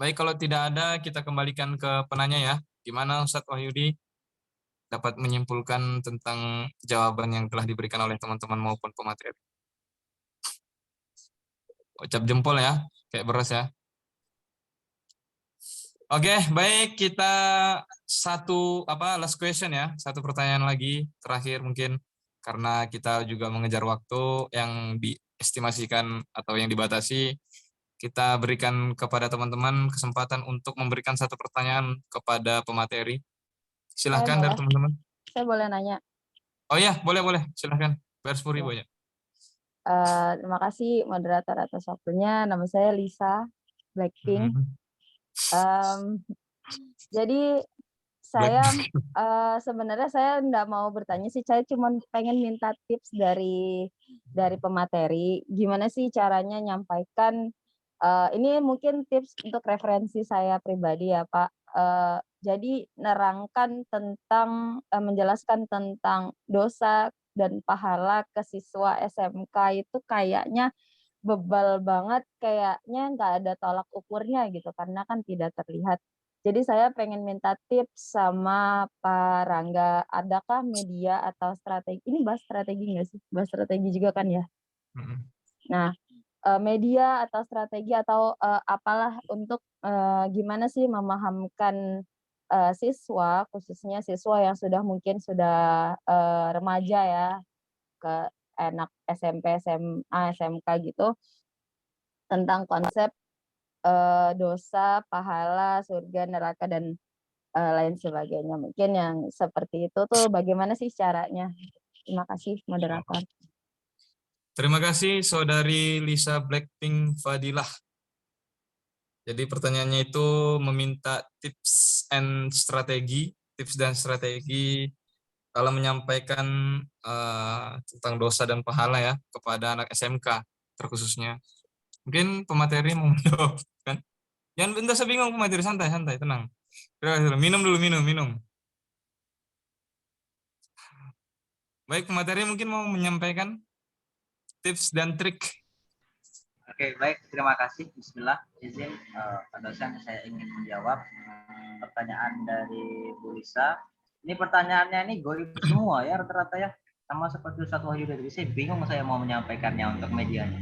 Baik, kalau tidak ada kita kembalikan ke penanya ya. Gimana Ustadz Wahyudi dapat menyimpulkan tentang jawaban yang telah diberikan oleh teman-teman maupun pemateri? Ucap jempol ya, kayak beras ya. Oke, baik, kita last question ya, satu pertanyaan lagi terakhir mungkin, karena kita juga mengejar waktu yang diestimasikan atau yang dibatasi. Kita berikan kepada teman-teman kesempatan untuk memberikan satu pertanyaan kepada pemateri. Silahkan dari teman-teman. Saya boleh nanya? Oh iya, boleh. Silahkan. Bayar 10.000 aja. Terima kasih moderator atas waktunya. Nama saya Lisa, Blackpink. Jadi saya sebenarnya saya enggak mau bertanya sih, saya cuma pengen minta tips dari pemateri, gimana sih caranya nyampaikan, ini mungkin tips untuk referensi saya pribadi ya Pak. Jadi menjelaskan tentang dosa dan pahala ke siswa SMK itu kayaknya bebal banget, kayaknya nggak ada tolak ukurnya gitu, karena kan tidak terlihat. Jadi saya pengen minta tips sama Pak Rangga, adakah media atau strategi, ini bahas strategi nggak sih? Bahas strategi juga kan ya? Nah, media atau strategi atau apalah untuk gimana sih memahamkan siswa, khususnya siswa yang mungkin sudah remaja ya, ke anak SMP, SMA, SMK gitu, tentang konsep dosa, pahala, surga, neraka, dan lain sebagainya. Mungkin yang seperti itu tuh bagaimana sih caranya? Terima kasih moderator. Terima kasih Saudari Lisa Blackpink Fadilah. Jadi pertanyaannya itu meminta tips dan strategi kalau menyampaikan tentang dosa dan pahala ya kepada anak SMK terkhususnya. Mungkin pemateri mau menjawab kan? Jangan usah bingung pemateri, santai, tenang. Minum dulu, minum. Baik, pemateri mungkin mau menyampaikan tips dan trik. Oke, baik. Terima kasih. Bismillah. Izin Pak dosen, saya ingin menjawab pertanyaan dari Bu Lisa. Ini pertanyaannya ini goib semua ya rata-rata ya. Sama seperti Ustadz Wahyu tadi. Saya bingung saya mau menyampaikannya untuk medianya.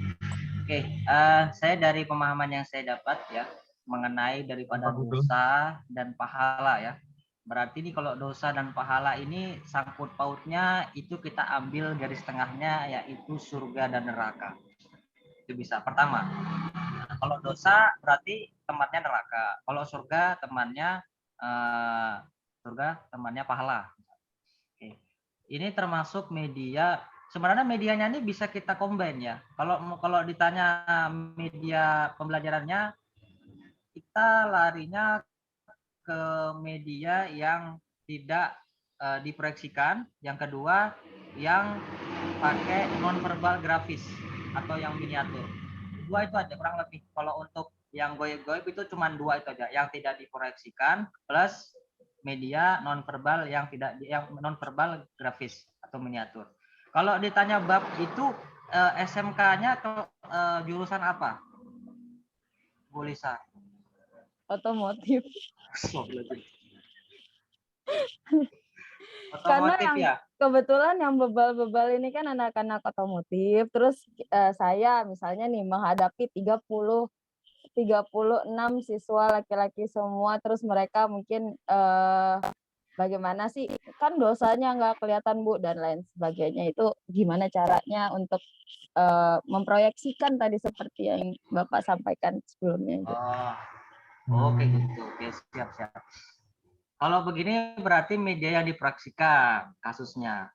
Oke, saya dari pemahaman yang saya dapat ya mengenai daripada dosa dan pahala ya. Berarti ini kalau dosa dan pahala ini sangkut pautnya itu kita ambil garis tengahnya yaitu surga dan neraka. Itu bisa. Pertama, kalau dosa berarti temannya neraka. Kalau surga temannya pahala. Oke. Ini termasuk media. Sebenarnya medianya ini bisa kita combine ya. Kalau ditanya media pembelajarannya, kita larinya ke media yang tidak diproyeksikan. Yang kedua, yang pakai non-verbal grafis atau yang miniatur. Dua itu aja kurang lebih. Kalau untuk yang goib-goib itu cuma dua itu aja, yang tidak diproyeksikan plus media non-verbal yang non-verbal grafis atau miniatur. Kalau ditanya bab itu SMK-nya ke jurusan apa? Bu Lisa. Otomotif. Karena Otomotif ya. Kebetulan yang bebal-bebal ini kan anak-anak otomotif. Terus saya misalnya nih menghadapi 36 siswa laki-laki semua. Terus mereka mungkin bagaimana sih, kan dosanya nggak kelihatan Bu dan lain sebagainya. Itu gimana caranya untuk memproyeksikan tadi seperti yang Bapak sampaikan sebelumnya. Oke gitu. Oke, siap. Kalau begini berarti media yang diproyeksikan kasusnya.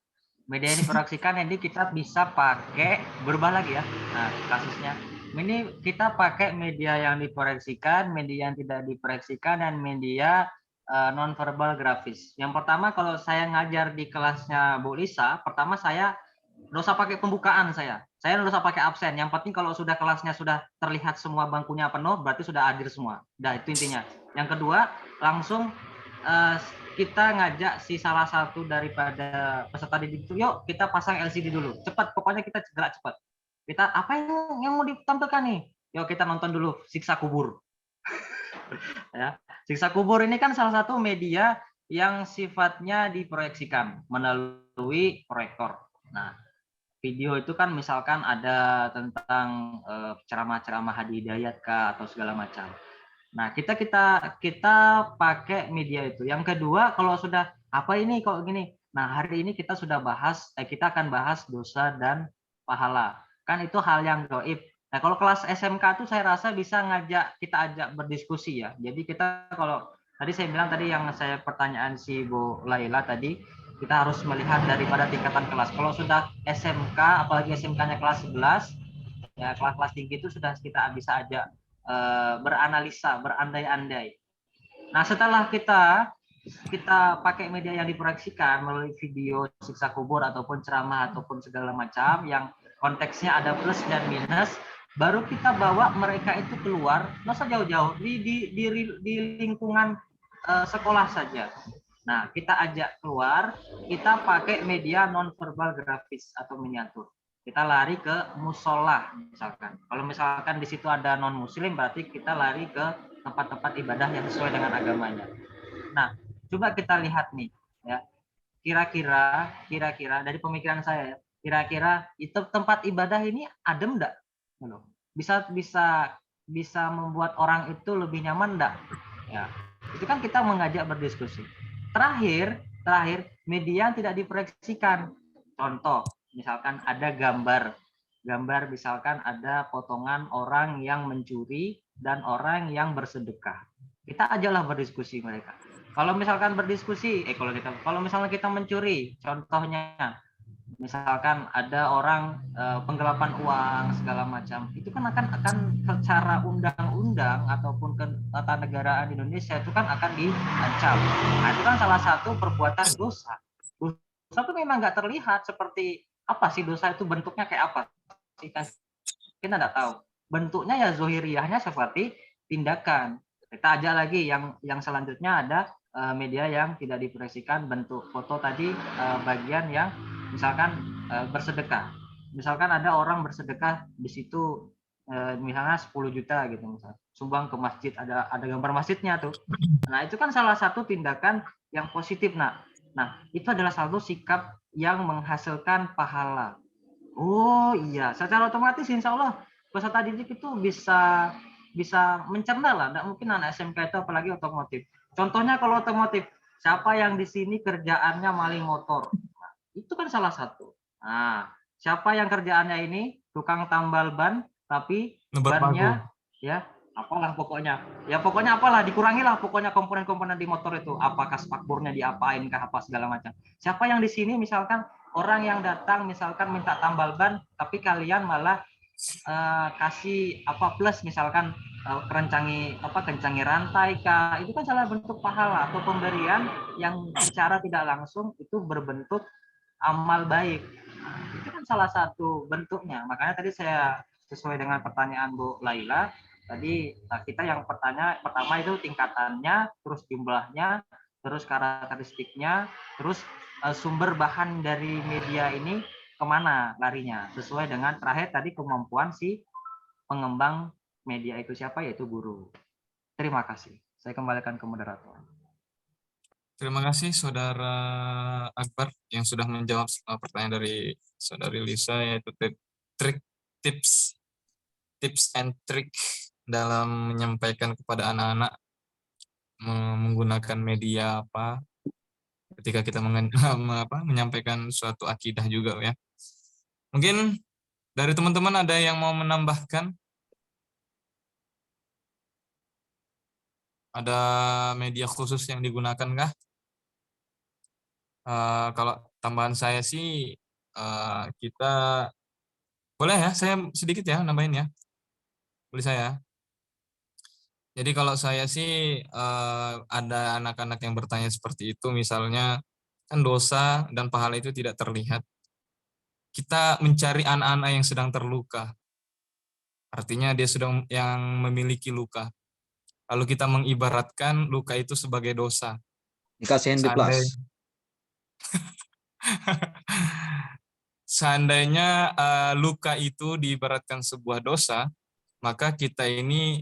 Media yang diproyeksikan jadi kita bisa pakai berubah lagi ya. Nah, kasusnya. Ini kita pakai media yang diproyeksikan, media yang tidak diproyeksikan, dan media non-verbal grafis. Yang pertama kalau saya ngajar di kelasnya Bu Lisa, pertama saya nggak usah pakai pembukaan saya nggak usah pakai absen. Yang penting kalau sudah kelasnya sudah terlihat semua bangkunya penuh, berarti sudah hadir semua. Nah, itu intinya. Yang kedua, langsung kita ngajak si salah satu daripada peserta didik itu, yuk kita pasang LCD dulu. Cepat, pokoknya kita gerak cepat. Kita apa yang mau ditampilkan nih? Yuk kita nonton dulu Siksa Kubur. Ya, Siksa Kubur ini kan salah satu media yang sifatnya diproyeksikan melalui proyektor. Nah, video itu kan misalkan ada tentang ceramah-ceramah Hadi Hidayat kah atau segala macam. Nah, kita pakai media itu. Yang kedua, kalau sudah apa ini kok gini. Nah, hari ini kita sudah kita akan bahas dosa dan pahala. Kan itu hal yang gaib. Nah, kalau kelas SMK itu saya rasa bisa kita ajak berdiskusi ya. Jadi kita kalau tadi saya bilang tadi yang saya pertanyaan si Bu Laila tadi, kita harus melihat daripada tingkatan kelas. Kalau sudah SMK, apalagi SMK-nya kelas 11, ya kelas-kelas tinggi itu sudah kita bisa ajak beranalisa, berandai-andai. Nah, setelah kita pakai media yang diproyeksikan melalui video Siksa Kubur ataupun ceramah ataupun segala macam yang konteksnya ada plus dan minus, baru kita bawa mereka itu keluar, nggak usah jauh-jauh, di lingkungan sekolah saja. Nah, kita ajak keluar, kita pakai media non-verbal grafis atau miniatur. Kita lari ke musola misalkan. Kalau misalkan di situ ada non-muslim, berarti kita lari ke tempat-tempat ibadah yang sesuai dengan agamanya. Nah, coba kita lihat nih, ya. Kira-kira dari pemikiran saya, kira-kira itu tempat ibadah ini adem enggak? Bisa membuat orang itu lebih nyaman enggak? Ya, itu kan kita mengajak berdiskusi. Terakhir media yang tidak diproyeksikan. Contoh, misalkan ada gambar misalkan ada potongan orang yang mencuri dan orang yang bersedekah. Kita ajalah berdiskusi mereka. Kalau misalkan berdiskusi, kalau misalnya kita mencuri, contohnya misalkan ada orang penggelapan uang segala macam, itu kan akan secara undang-undang ataupun ketatanegaraan Indonesia itu kan akan diancam. Nah, itu kan salah satu perbuatan dosa. Dosa itu memang nggak terlihat seperti apa sih dosa itu, bentuknya kayak apa? Kita nggak tahu. Bentuknya ya zohiriyahnya seperti tindakan. Kita aja lagi yang selanjutnya ada media yang tidak diproyeksikan, bentuk foto tadi bagian yang misalkan bersedekah. Misalkan ada orang bersedekah di situ misalnya 10 juta gitu misalnya, sumbang ke masjid, ada gambar masjidnya tuh. Nah, itu kan salah satu tindakan yang positif, Nah, itu adalah satu sikap yang menghasilkan pahala. Oh iya, secara otomatis insya Allah peserta didik itu bisa mencerna lah. Nggak mungkin anak SMK itu apalagi otomotif. Contohnya kalau otomotif, siapa yang di sini kerjaannya maling motor? Nah, itu kan salah satu. Nah, siapa yang kerjaannya ini tukang tambal ban, tapi Nebar paku. bannya ya apalah pokoknya. Ya pokoknya apalah, dikurangilah pokoknya komponen-komponen di motor itu. Apakah spakbornya diapain kah apa segala macam. Siapa yang di sini misalkan orang yang datang misalkan minta tambal ban, tapi kalian malah kasih apa plus misalkan kencangi rantai kah, itu kan salah bentuk pahala atau pemberian yang secara tidak langsung itu berbentuk amal baik. Itu kan salah satu bentuknya. Makanya tadi saya sesuai dengan pertanyaan Bu Laila tadi, kita yang pertama itu tingkatannya, terus jumlahnya, terus karakteristiknya, terus sumber bahan dari media ini kemana larinya, sesuai dengan terakhir tadi kemampuan si pengembang media itu siapa, yaitu guru. Terima kasih. Saya kembalikan ke moderator. Terima kasih Saudara Akbar yang sudah menjawab pertanyaan dari Saudari Lisa, yaitu tips and trick dalam menyampaikan kepada anak-anak menggunakan media apa ketika kita menyampaikan suatu akidah juga ya. Mungkin dari teman-teman ada yang mau menambahkan? Ada media khusus yang digunakan kah? Kalau tambahan saya sih kita boleh ya, saya sedikit ya nambahin ya. Boleh saya. Jadi kalau saya sih ada anak-anak yang bertanya seperti itu, misalnya kan dosa dan pahala itu tidak terlihat. Kita mencari anak-anak yang sedang terluka. Artinya dia sedang yang memiliki luka. Lalu kita mengibaratkan luka itu sebagai dosa. Dikasihin di plus. Seandainya luka itu diibaratkan sebuah dosa, maka kita ini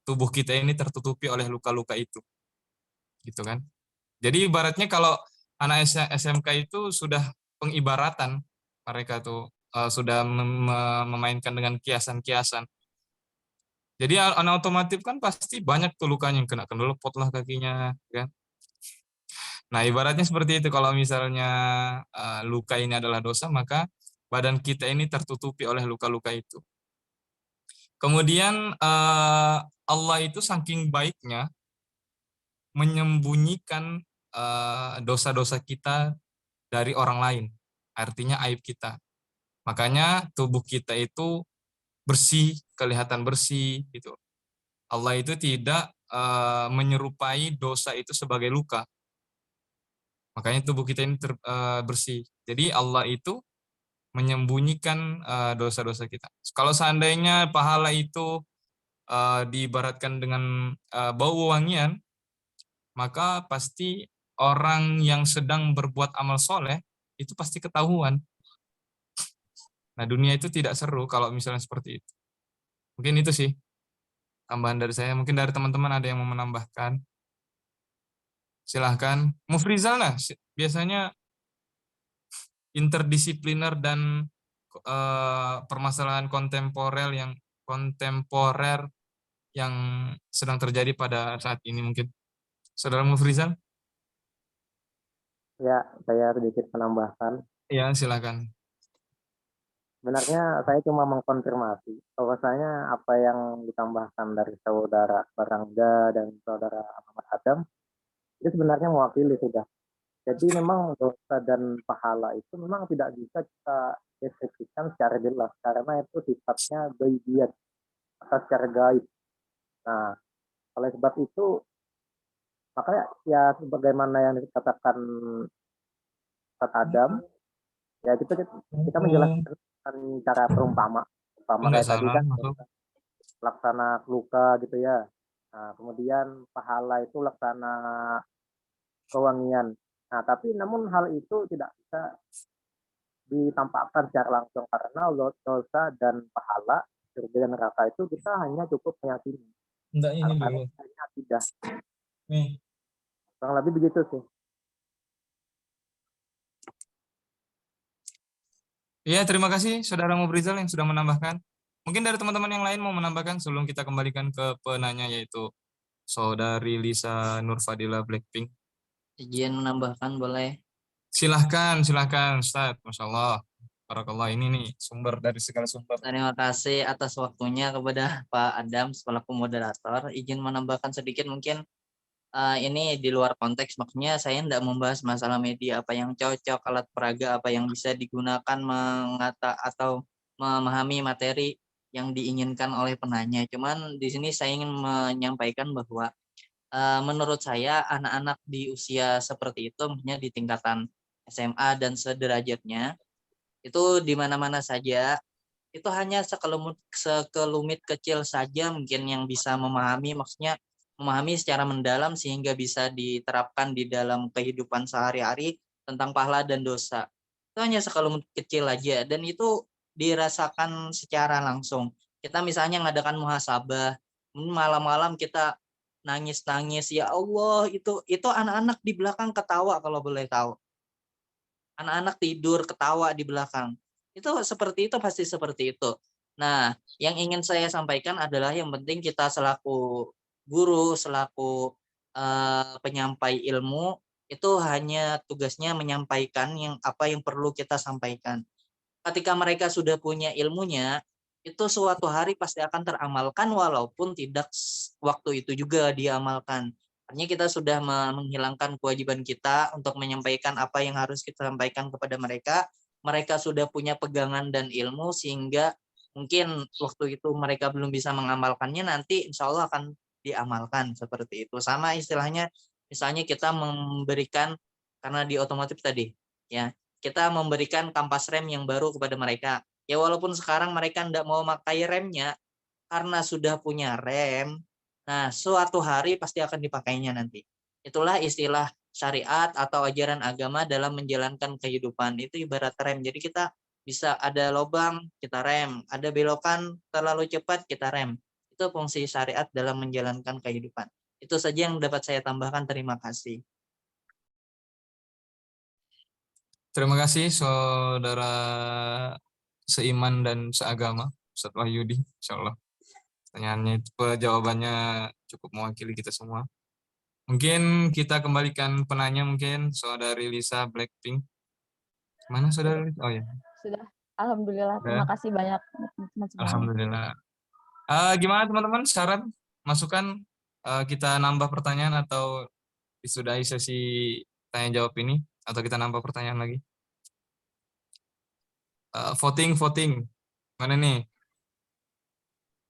tubuh kita ini tertutupi oleh luka-luka itu, gitu kan? Jadi ibaratnya kalau anak SMK itu sudah pengibaratan, mereka tuh sudah memainkan dengan kiasan-kiasan. Jadi anak otomotif kan pasti banyak tuh lukanya, yang kena kendelepot lah kakinya, kan? Nah, ibaratnya seperti itu. Kalau misalnya luka ini adalah dosa, maka badan kita ini tertutupi oleh luka-luka itu. Kemudian Allah itu saking baiknya menyembunyikan dosa-dosa kita dari orang lain. Artinya aib kita. Makanya tubuh kita itu bersih, kelihatan bersih gitu. Allah itu tidak menyerupai dosa itu sebagai luka. Makanya tubuh kita ini bersih. Jadi Allah itu menyembunyikan dosa-dosa kita. Kalau seandainya pahala itu diibaratkan dengan bau wangian, maka pasti orang yang sedang berbuat amal soleh itu pasti ketahuan. Nah, dunia itu tidak seru kalau misalnya seperti itu. Mungkin itu sih tambahan dari saya. Mungkin dari teman-teman ada yang mau menambahkan. Silahkan. Mufrizal, nah biasanya interdisipliner dan permasalahan kontemporer yang sedang terjadi pada saat ini mungkin. Saudara Mufrizal? Ya, saya sedikit menambahkan. Ya, silakan. Sebenarnya saya cuma mengkonfirmasi bahwasanya apa yang ditambahkan dari saudara Barangga dan saudara Ahmad Adam itu sebenarnya mewakili sudah. Jadi memang dosa dan pahala itu memang tidak bisa kita deskripsikan secara jelas karena itu sifatnya gaibiyat atau secara gaib. Nah, oleh sebab itu makanya ya sebagaimana yang dikatakan Ustaz Adam, ya kita menjelaskan cara perumpama kayak tadi kan laksana luka gitu ya. Nah, kemudian pahala itu laksana kewangian. Nah, tapi namun hal itu tidak bisa ditampakkan secara langsung, karena dosa dan pahala surga dan neraka itu kita hanya cukup meyakini. Enggak ini Karena dulu. hanya akidah. Nih. Kurang lebih begitu sih. Iya, terima kasih Saudara Mubrizal yang sudah menambahkan. Mungkin dari teman-teman yang lain mau menambahkan sebelum kita kembalikan ke penanya, yaitu Saudari Lisa Nurfadila Blackpink. Izin menambahkan boleh? Silahkan Ustaz. Masya Allah. Barakallah, ini nih sumber dari segala sumber. Terima kasih atas waktunya kepada Pak Adam selaku moderator. Izin menambahkan sedikit mungkin ini di luar konteks, maksudnya saya tidak membahas masalah media apa yang cocok, alat peraga apa yang bisa digunakan atau memahami materi yang diinginkan oleh penanya. Cuman di sini saya ingin menyampaikan bahwa menurut saya anak-anak di usia seperti itu, maksudnya di tingkatan SMA dan sederajatnya, itu di mana-mana saja, itu hanya sekelumit kecil saja mungkin yang bisa memahami, maksudnya memahami secara mendalam sehingga bisa diterapkan di dalam kehidupan sehari-hari tentang pahala dan dosa. Itu hanya sekelumit kecil aja, dan itu dirasakan secara langsung. Kita misalnya mengadakan muhasabah, malam-malam kita nangis-nangis, ya Allah, itu anak-anak di belakang ketawa kalau boleh tahu. Anak-anak tidur ketawa di belakang. Itu seperti itu, pasti seperti itu. Nah, yang ingin saya sampaikan adalah yang penting kita selaku guru, selaku penyampai ilmu, itu hanya tugasnya menyampaikan apa yang perlu kita sampaikan. Ketika mereka sudah punya ilmunya, itu suatu hari pasti akan teramalkan walaupun tidak waktu itu juga diamalkan. Artinya kita sudah menghilangkan kewajiban kita untuk menyampaikan apa yang harus kita sampaikan kepada mereka. Mereka sudah punya pegangan dan ilmu sehingga mungkin waktu itu mereka belum bisa mengamalkannya, nanti insya Allah akan diamalkan seperti itu. Sama istilahnya, misalnya kita memberikan, karena di otomotif tadi, ya kita memberikan kampas rem yang baru kepada mereka. Ya walaupun sekarang mereka tidak mau pakai remnya, karena sudah punya rem, nah suatu hari pasti akan dipakainya nanti. Itulah istilah syariat atau ajaran agama dalam menjalankan kehidupan. Itu ibarat rem. Jadi kita bisa ada lubang, kita rem. Ada belokan terlalu cepat, kita rem. Itu fungsi syariat dalam menjalankan kehidupan. Itu saja yang dapat saya tambahkan. Terima kasih. Terima kasih Saudara seiman dan seagama, Ustaz Wahyudi. Insya Allah pertanyaannya, jawabannya cukup mewakili kita semua. Mungkin kita kembalikan penanya, mungkin Saudari Lisa Blackpink. Mana Saudari? Oh ya. Sudah. Alhamdulillah. Terima kasih banyak. Alhamdulillah. Gimana teman-teman? Syarat, masukan, kita nambah pertanyaan atau disudahi sesi tanya jawab ini, atau kita nambah pertanyaan lagi? Voting. Mana nih?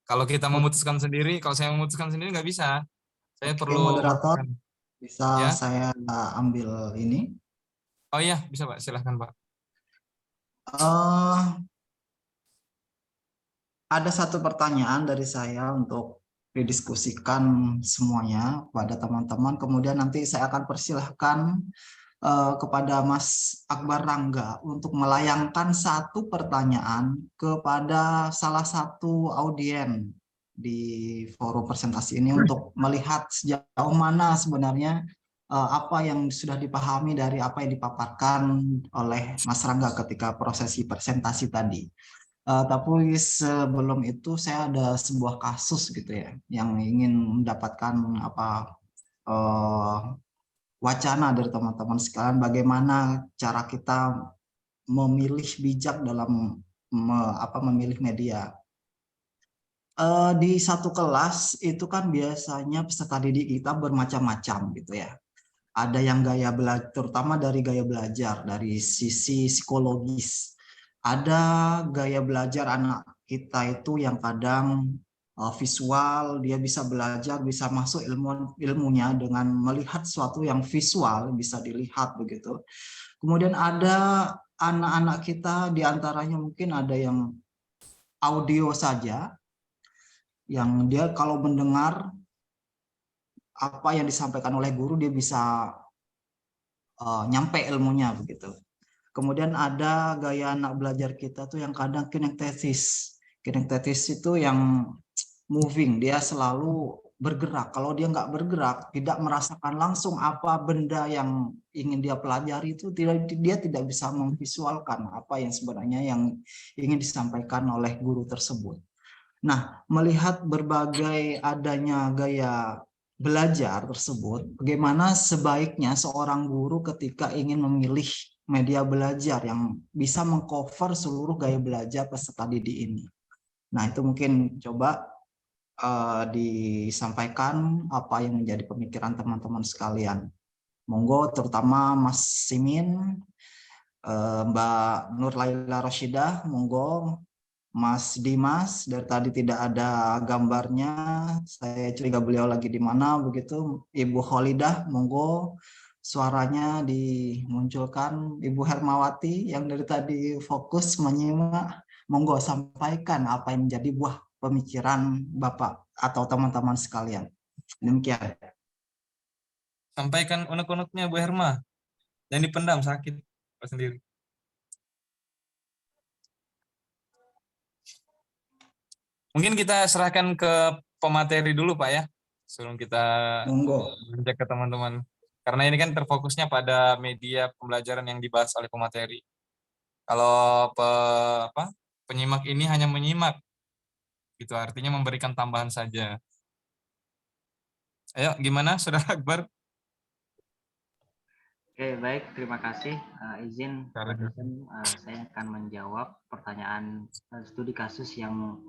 Kalau kita memutuskan sendiri, kalau saya memutuskan sendiri nggak bisa. Saya perlu moderator, bisa ya? saya ambil ini? Oh iya, bisa Pak. Silahkan Pak. Ada satu pertanyaan dari saya untuk didiskusikan semuanya pada teman-teman. Kemudian nanti saya akan persilahkan kepada Mas Akbar Rangga untuk melayangkan satu pertanyaan kepada salah satu audien di forum presentasi ini untuk melihat sejauh mana sebenarnya apa yang sudah dipahami dari apa yang dipaparkan oleh Mas Rangga ketika prosesi presentasi tadi. Tapi sebelum itu saya ada sebuah kasus gitu ya yang ingin mendapatkan wacana dari teman-teman sekalian, bagaimana cara kita memilih bijak dalam memilih media. Di satu kelas itu kan biasanya peserta didik kita bermacam-macam gitu ya. Ada yang gaya belajar, terutama dari gaya belajar dari sisi psikologis. Ada gaya belajar anak kita itu yang kadang visual, dia bisa belajar, bisa masuk ilmunya dengan melihat sesuatu yang visual, bisa dilihat begitu. Kemudian ada anak-anak kita, diantaranya mungkin ada yang audio saja, yang dia kalau mendengar apa yang disampaikan oleh guru, dia bisa nyampe ilmunya begitu. Kemudian ada gaya anak belajar kita tuh yang kadang kinestesis. Kinestesis itu yang moving, dia selalu bergerak. Kalau dia nggak bergerak, tidak merasakan langsung apa benda yang ingin dia pelajari itu, dia tidak bisa memvisualkan apa yang sebenarnya yang ingin disampaikan oleh guru tersebut. Nah, melihat berbagai adanya gaya belajar tersebut, bagaimana sebaiknya seorang guru ketika ingin memilih media belajar yang bisa mengcover seluruh gaya belajar peserta didik ini. Nah, itu mungkin coba disampaikan apa yang menjadi pemikiran teman-teman sekalian. Monggo, terutama Mas Simin, Mbak Nur Laila Roshidah, monggo. Mas Dimas, dari tadi tidak ada gambarnya, saya curiga beliau lagi di mana begitu. Ibu Kholidah, monggo suaranya dimunculkan. Ibu Hermawati yang dari tadi fokus menyimak, monggo sampaikan apa yang menjadi buah pemikiran Bapak atau teman-teman sekalian. Demikian. Sampaikan unek-uneknya Bu Herma. Jangan dipendam, sakit sendiri. Mungkin kita serahkan ke pemateri dulu Pak ya, sebelum kita cek ke teman-teman. Karena ini kan terfokusnya pada media pembelajaran yang dibahas oleh pemateri. Kalau penyimak ini hanya menyimak, itu artinya memberikan tambahan saja. Ayo, gimana Saudara Akbar? Oke, baik, terima kasih. Izin saya akan menjawab pertanyaan studi kasus yang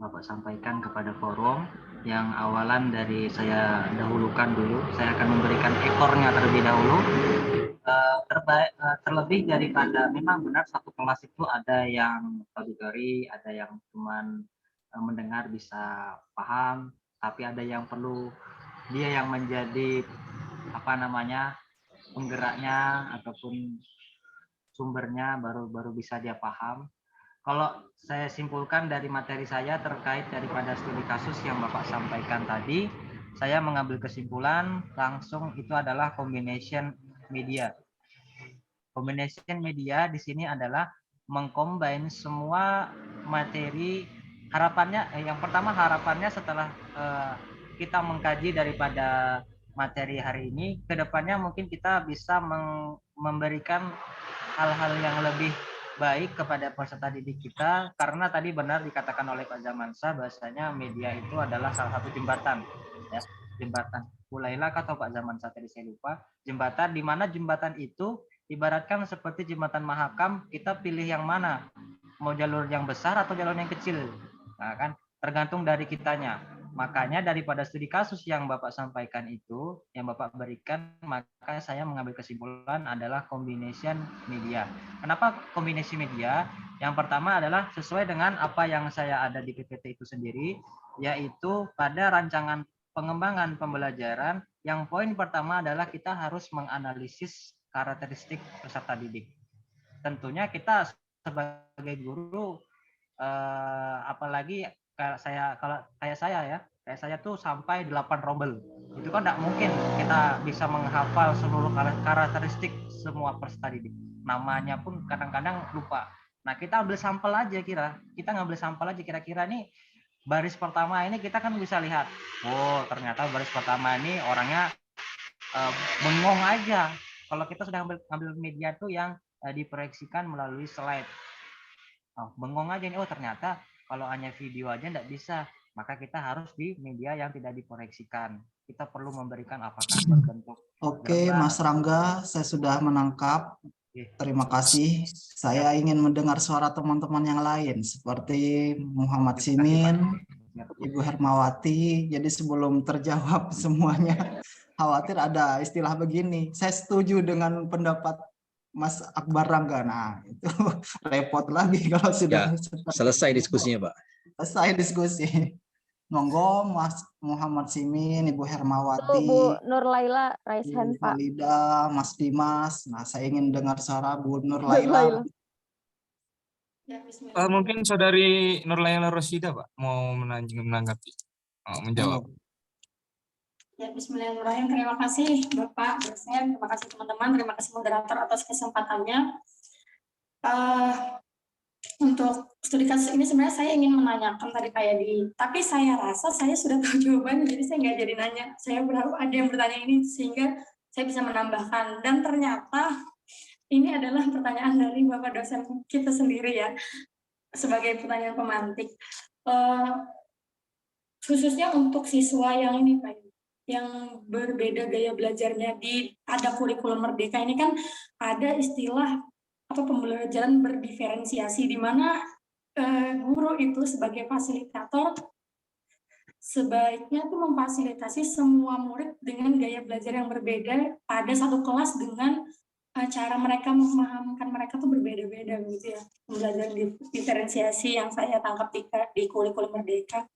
Bapak sampaikan kepada forum. Yang awalan dari saya dahulukan dulu, saya akan memberikan ekornya terlebih dahulu. Terlebih daripada memang benar satu kelas itu ada yang auditori, ada yang cuman mendengar bisa paham, tapi ada yang perlu dia yang menjadi penggeraknya ataupun sumbernya baru bisa dia paham. Kalau saya simpulkan dari materi saya terkait daripada studi kasus yang Bapak sampaikan tadi, saya mengambil kesimpulan langsung itu adalah combination media. Combination media di sini adalah mengcombine semua materi. Yang pertama harapannya setelah kita mengkaji daripada materi hari ini, kedepannya mungkin kita bisa memberikan hal-hal yang lebih baik kepada peserta didik kita, karena tadi benar dikatakan oleh Pak Zamansyah bahwasanya media itu adalah salah satu jembatan, ya, jembatan Ulailah atau Pak Zamansyah tadi saya lupa, jembatan di mana jembatan itu ibaratkan seperti jembatan Mahakam, kita pilih yang mana, mau jalur yang besar atau jalur yang kecil, nah kan tergantung dari kitanya. Makanya daripada studi kasus yang Bapak sampaikan itu, yang Bapak berikan, maka saya mengambil kesimpulan adalah combination media. Kenapa kombinasi media? Yang pertama adalah sesuai dengan apa yang saya ada di PPT itu sendiri, yaitu pada rancangan pengembangan pembelajaran, yang poin pertama adalah kita harus menganalisis karakteristik peserta didik. Tentunya kita sebagai guru, apalagi kayak saya tuh sampai 8 rombel. Itu kan tidak mungkin kita bisa menghafal seluruh karakteristik semua peserta didik. Namanya pun kadang-kadang lupa. Nah, kita ambil sampel aja kira-kira nih baris pertama ini kita kan bisa lihat. Oh, ternyata baris pertama ini orangnya bengong aja. Kalau kita sudah ambil media tuh yang diproyeksikan melalui slide. Bengong aja nih, oh ternyata kalau hanya video aja tidak bisa, maka kita harus di media yang tidak diproyeksikan. Kita perlu memberikan apakah berbentuk. Oke, Mas Rangga, saya sudah menangkap. Terima kasih. Saya ingin mendengar suara teman-teman yang lain seperti Muhammad Simin, Ibu Hermawati. Jadi sebelum terjawab semuanya, khawatir ada istilah begini. Saya setuju dengan pendapat Mas Akbar Rangga. Nah, itu repot lagi kalau sudah selesai diskusinya, Pak. Selesai diskusi. Monggo Mas Muhammad Simin, Ibu Hermawati, Bu Nur Laila, raise hand, Pak. Valida, Mas Dimas. Nah, saya ingin dengar suara Bu Nur Laila. Mungkin Saudari Nur Laila Roshidah, Pak, mau menanggapi, menjawab. Ya, bismillahirrahmanirrahim. Terima kasih Bapak dosen, terima kasih teman-teman, terima kasih moderator atas kesempatannya. Untuk studi kasus ini sebenarnya saya ingin menanyakan tadi Pak Yadi, tapi saya rasa saya sudah tahu jawabannya, jadi saya nggak jadi nanya. Saya berharap ada yang bertanya ini sehingga saya bisa menambahkan. Dan ternyata ini adalah pertanyaan dari Bapak dosen kita sendiri ya, sebagai pertanyaan pemantik. Khususnya untuk siswa yang ini Pak, yang berbeda gaya belajarnya ada kurikulum merdeka ini kan ada istilah pembelajaran berdiferensiasi, di mana guru itu sebagai fasilitator sebaiknya tuh memfasilitasi semua murid dengan gaya belajar yang berbeda pada satu kelas dengan cara mereka memahamkan mereka tuh berbeda-beda gitu ya. Pembelajaran diferensiasi yang saya tangkap di kurikulum merdeka.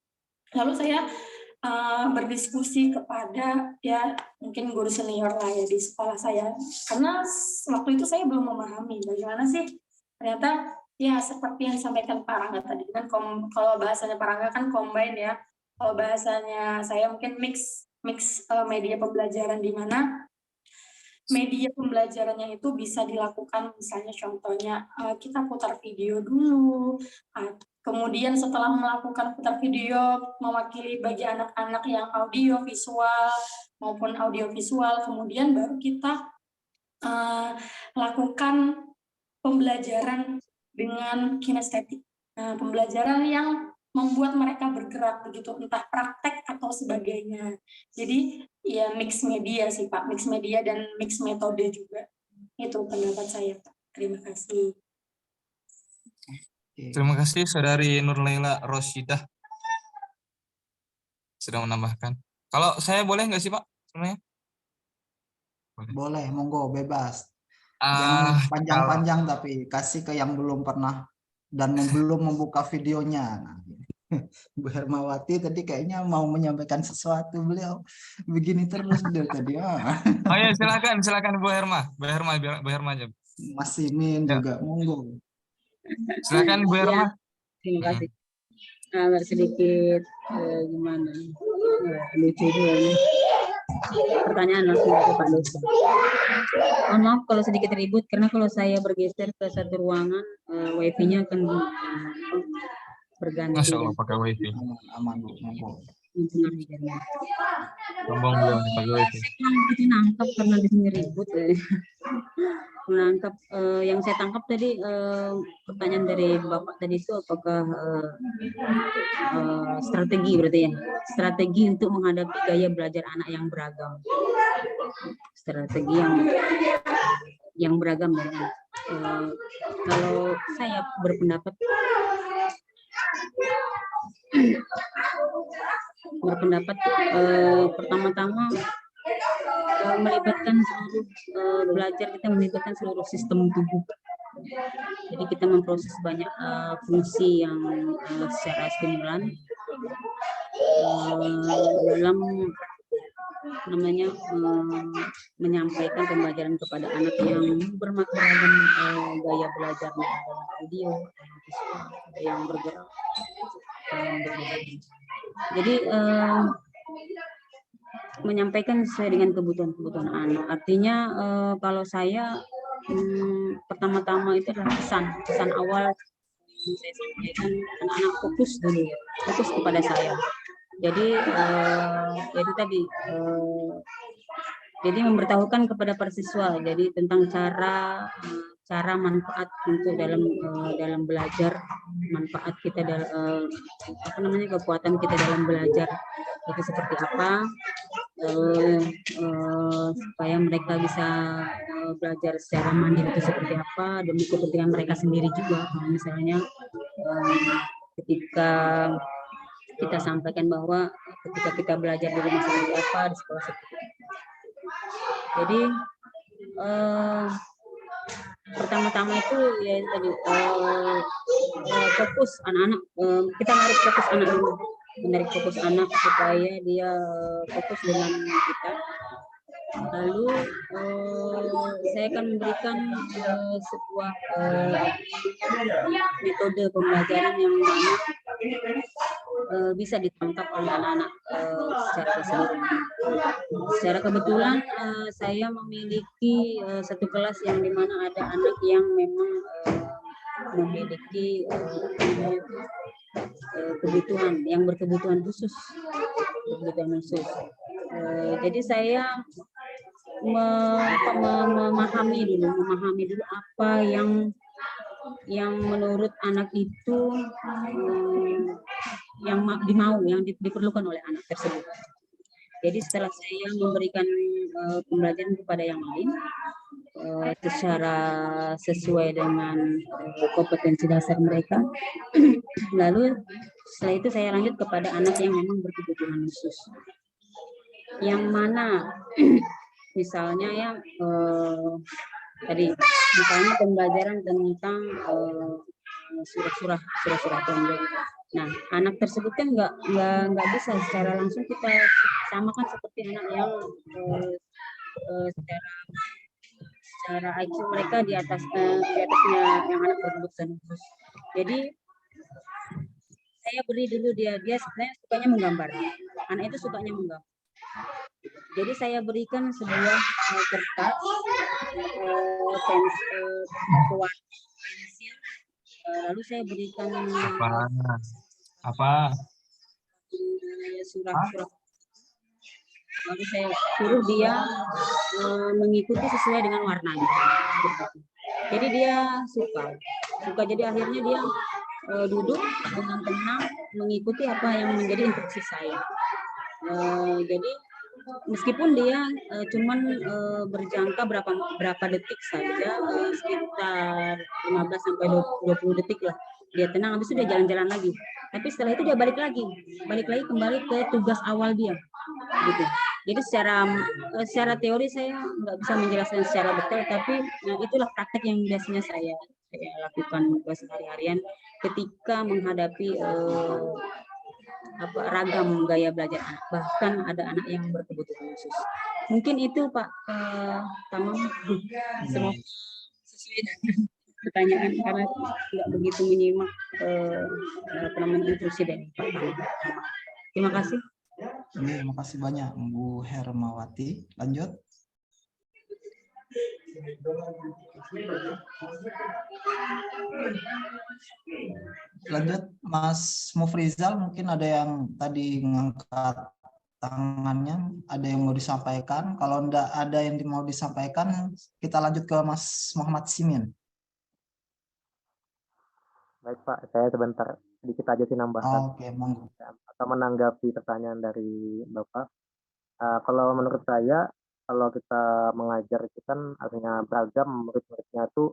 Lalu saya berdiskusi kepada ya mungkin guru senior lah ya di sekolah saya, karena waktu itu saya belum memahami bagaimana sih ternyata ya seperti yang disampaikan Pak Rangga tadi kan, kalau bahasanya Pak Rangga kan combine ya, kalau bahasanya saya mungkin mix media pembelajaran, di mana media pembelajarannya itu bisa dilakukan misalnya contohnya kita putar video dulu, kemudian setelah melakukan putar video mewakili bagi anak-anak yang audio visual maupun audio visual, kemudian baru kita lakukan pembelajaran dengan kinestetik, pembelajaran yang membuat mereka bergerak begitu, entah praktek atau sebagainya. Jadi ya mix media sih Pak, mix media dan mix metode juga. Itu pendapat saya Pak. Terima kasih. Terima kasih Saudari Nurlaila Rosyidah sudah menambahkan. Kalau saya boleh nggak sih Pak sebenarnya? Boleh, monggo, bebas. Jangan panjang-panjang tapi kasih ke yang belum pernah dan belum membuka videonya. Nah, Bu Hermawati tadi kayaknya mau menyampaikan sesuatu, beliau begini terus dari tadi. Oh ya, silakan Bu Herma. Bu Herma aja. Mas Simin juga, monggo. Silakan Bu Herma. Terima kasih. Agak sedikit gimana? Lucu juga nih. Pertanyaan langsung ke Pak dosen. Oh, maaf kalau sedikit ribut karena kalau saya bergeser ke satu ruangan wifi-nya akan berganti. Masya Allah pakai wifi. Aman Bu, monggo. Ngomong belum pakai wifi. Saya nangkap karena di sini ribut. Menangkap yang saya tangkap tadi pertanyaan dari Bapak tadi itu apakah strategi berarti ya, strategi untuk menghadapi gaya belajar anak yang beragam, strategi yang beragam ya. Kalau saya berpendapat pertama-tama melibatkan seluruh belajar, kita melibatkan seluruh sistem tubuh. Jadi kita memproses banyak fungsi yang secara stimulan dalam menyampaikan pembelajaran kepada anak yang bermacam-macam gaya belajarnya, ada audio, ada yang bergerak. Jadi menyampaikan sesuai dengan kebutuhan anak. Artinya kalau saya pertama-tama itu adalah pesan awal yang saya sampaikan, anak-anak fokus dulu, fokus kepada saya. Jadi itu tadi jadi memberitahukan kepada para siswa jadi tentang cara manfaat untuk dalam belajar, manfaat kita dalam kekuatan kita dalam belajar itu seperti apa, supaya mereka bisa belajar secara mandiri itu seperti apa demi kepentingan mereka sendiri juga. Misalnya ketika kita sampaikan bahwa ketika kita belajar di rumah seperti apa, di sekolah seperti apa. Jadi pertama-tama itu ya tadi fokus anak-anak, kita menarik fokus anak dulu, menarik fokus anak supaya dia fokus dengan kita. Lalu saya akan memberikan sebuah metode pembelajaran yang mana bisa ditangkap oleh anak-anak secara keseluruhan. Secara kebetulan saya memiliki satu kelas yang dimana ada anak yang memang memiliki kebutuhan yang berkebutuhan khusus. Jadi saya memahami dulu apa yang menurut anak itu yang diperlukan oleh anak tersebut. Jadi setelah saya memberikan pembelajaran kepada yang lain secara sesuai dengan kompetensi dasar mereka, lalu setelah itu saya lanjut kepada anak yang memang berkebutuhan khusus. Yang mana misalnya ya tadi misalnya pembelajaran tentang surah-surah pendek. Nah, anak tersebut kan nggak bisa secara langsung kita samakan seperti anak yang secara IQ mereka di atasnya yang anak berkebutuhan khusus. Jadi saya beri dulu dia sebenarnya sukanya menggambar. Anak itu sukanya menggambar. Jadi saya berikan sebuah kertas, pensil, lalu saya berikan surah-surah. Lalu saya suruh dia mengikuti sesuai dengan warnanya. Jadi dia suka. Jadi akhirnya dia duduk dengan tenang mengikuti apa yang menjadi instruksi saya. Jadi meskipun dia cuman berjangka berapa detik saja, sekitar 15 sampai 20 detik lah, dia tenang, habis itu dia jalan-jalan lagi. Tapi setelah itu dia balik lagi kembali ke tugas awal dia, gitu. Jadi secara teori saya nggak bisa menjelaskan secara detail, tapi itulah praktek yang biasanya saya lakukan sehari-harian ketika menghadapi ragam gaya belajar anak, bahkan ada anak yang berkebutuhan khusus. Mungkin itu Pak Tamam, semoga sesuai dengan pertanyaan karena tidak begitu menyimak instruksi dari Pak Tamam. Terima kasih. Terima kasih banyak Bu Hermawati. Lanjut. Lanjut Mas Mufrizal, mungkin ada yang tadi mengangkat tangannya, ada yang mau disampaikan. Kalau enggak ada yang mau disampaikan, kita lanjut ke Mas Muhammad Simin. Baik Pak, saya sebentar sedikit aja sih nambahkan. Oke, monggo. Atau menanggapi pertanyaan dari Bapak. Kalau menurut saya, kalau kita mengajar itu kan artinya beragam, murid-muridnya itu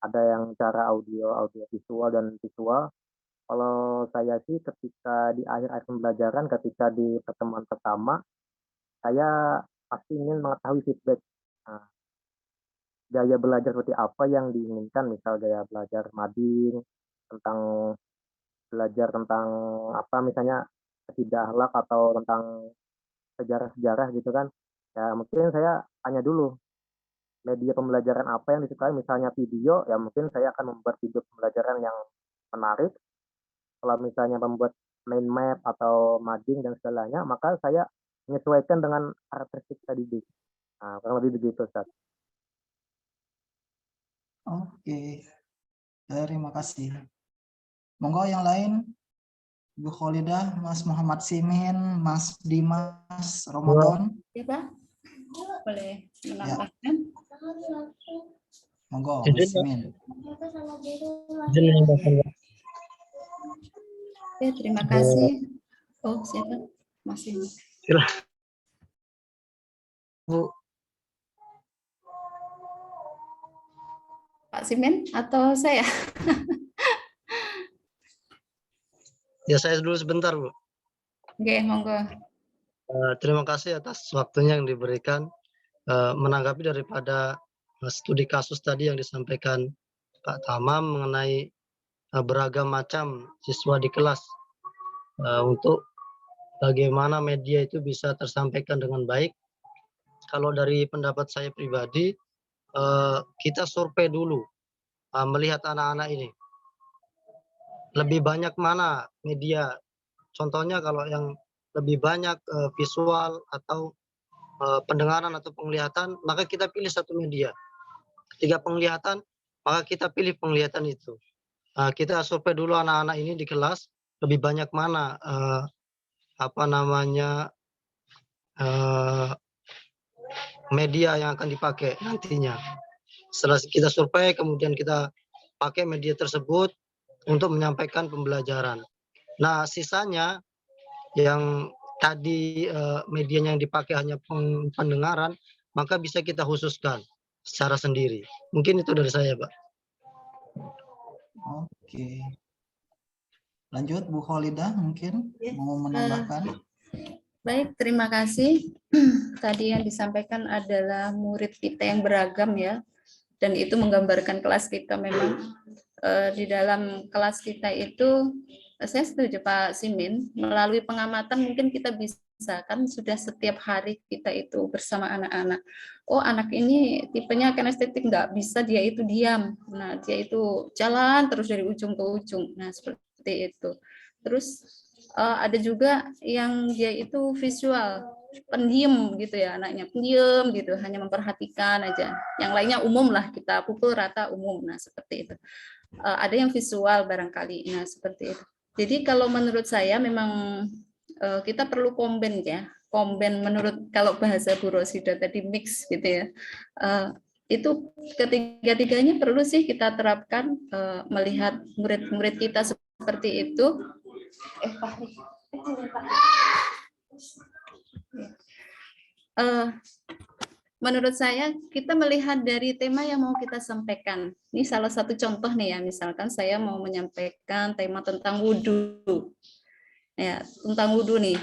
ada yang cara audio visual dan visual. Kalau saya sih ketika di akhir pembelajaran, ketika di pertemuan pertama, saya pasti ingin mengetahui feedback. Gaya belajar seperti apa yang diinginkan, misal gaya belajar mading, belajar tentang apa misalnya akidah akhlak atau tentang sejarah-sejarah gitu kan. Ya mungkin saya tanya dulu media pembelajaran apa yang disukai, misalnya video, ya mungkin saya akan membuat video pembelajaran yang menarik. Kalau misalnya membuat mind map atau mading dan segalanya, maka saya menyesuaikan dengan karakteristik didik. Nah, kurang lebih begitu, Ustaz. Oke, terima kasih. Monggo yang lain, Bu Kholidah, Mas Muhammad Simin, Mas Dimas, Ramadan. Ya Pak, boleh menambahkan? Monggo, Mas Simin. Ya, terima kasih. Oh, siapa? Masih. Bu. Pak Simin atau saya? Ya, saya dulu sebentar, Bu. Oke, monggo. Terima kasih atas waktunya yang diberikan. Menanggapi daripada studi kasus tadi yang disampaikan Pak Tamam mengenai beragam macam siswa di kelas, untuk bagaimana media itu bisa tersampaikan dengan baik. Kalau dari pendapat saya pribadi, kita survei dulu, melihat anak-anak ini lebih banyak mana media contohnya kalau yang lebih banyak visual atau pendengaran atau penglihatan, maka kita pilih satu media. Ketika penglihatan, maka kita pilih penglihatan itu. Kita survei dulu anak-anak ini di kelas, lebih banyak mana media yang akan dipakai nantinya. Setelah kita survei, kemudian kita pakai media tersebut untuk menyampaikan pembelajaran. Nah, sisanya yang tadi medianya yang dipakai hanya pendengaran, maka bisa kita khususkan secara sendiri. Mungkin itu dari saya, Pak. Oke. Lanjut, Bu Kholidah mungkin mau menambahkan. Baik, terima kasih. Tadi yang disampaikan adalah murid kita yang beragam ya, dan itu menggambarkan kelas kita memang. Di dalam kelas kita itu, saya setuju Pak Simin, melalui pengamatan mungkin kita bisa kan sudah setiap hari kita itu bersama anak-anak. Oh, anak ini tipenya kinestetik, nggak bisa dia itu diam. Nah, dia itu jalan terus dari ujung ke ujung. Nah, seperti itu. Terus ada juga yang dia itu visual, pendiam gitu ya, anaknya pendiam gitu, hanya memperhatikan aja. Yang lainnya umum lah, kita pukul rata umum. Nah, seperti itu. Ada yang visual barangkali. Nah, seperti itu. Jadi kalau menurut saya memang kita perlu combine ya. Combine menurut kalau bahasa Bu Rosida tadi mix gitu ya. Itu ketiga-tiganya perlu sih kita terapkan, melihat murid-murid kita seperti itu. Menurut saya kita melihat dari tema yang mau kita sampaikan. Ini salah satu contoh nih ya, misalkan saya mau menyampaikan tema tentang wudhu. Ya, tentang wudhu nih.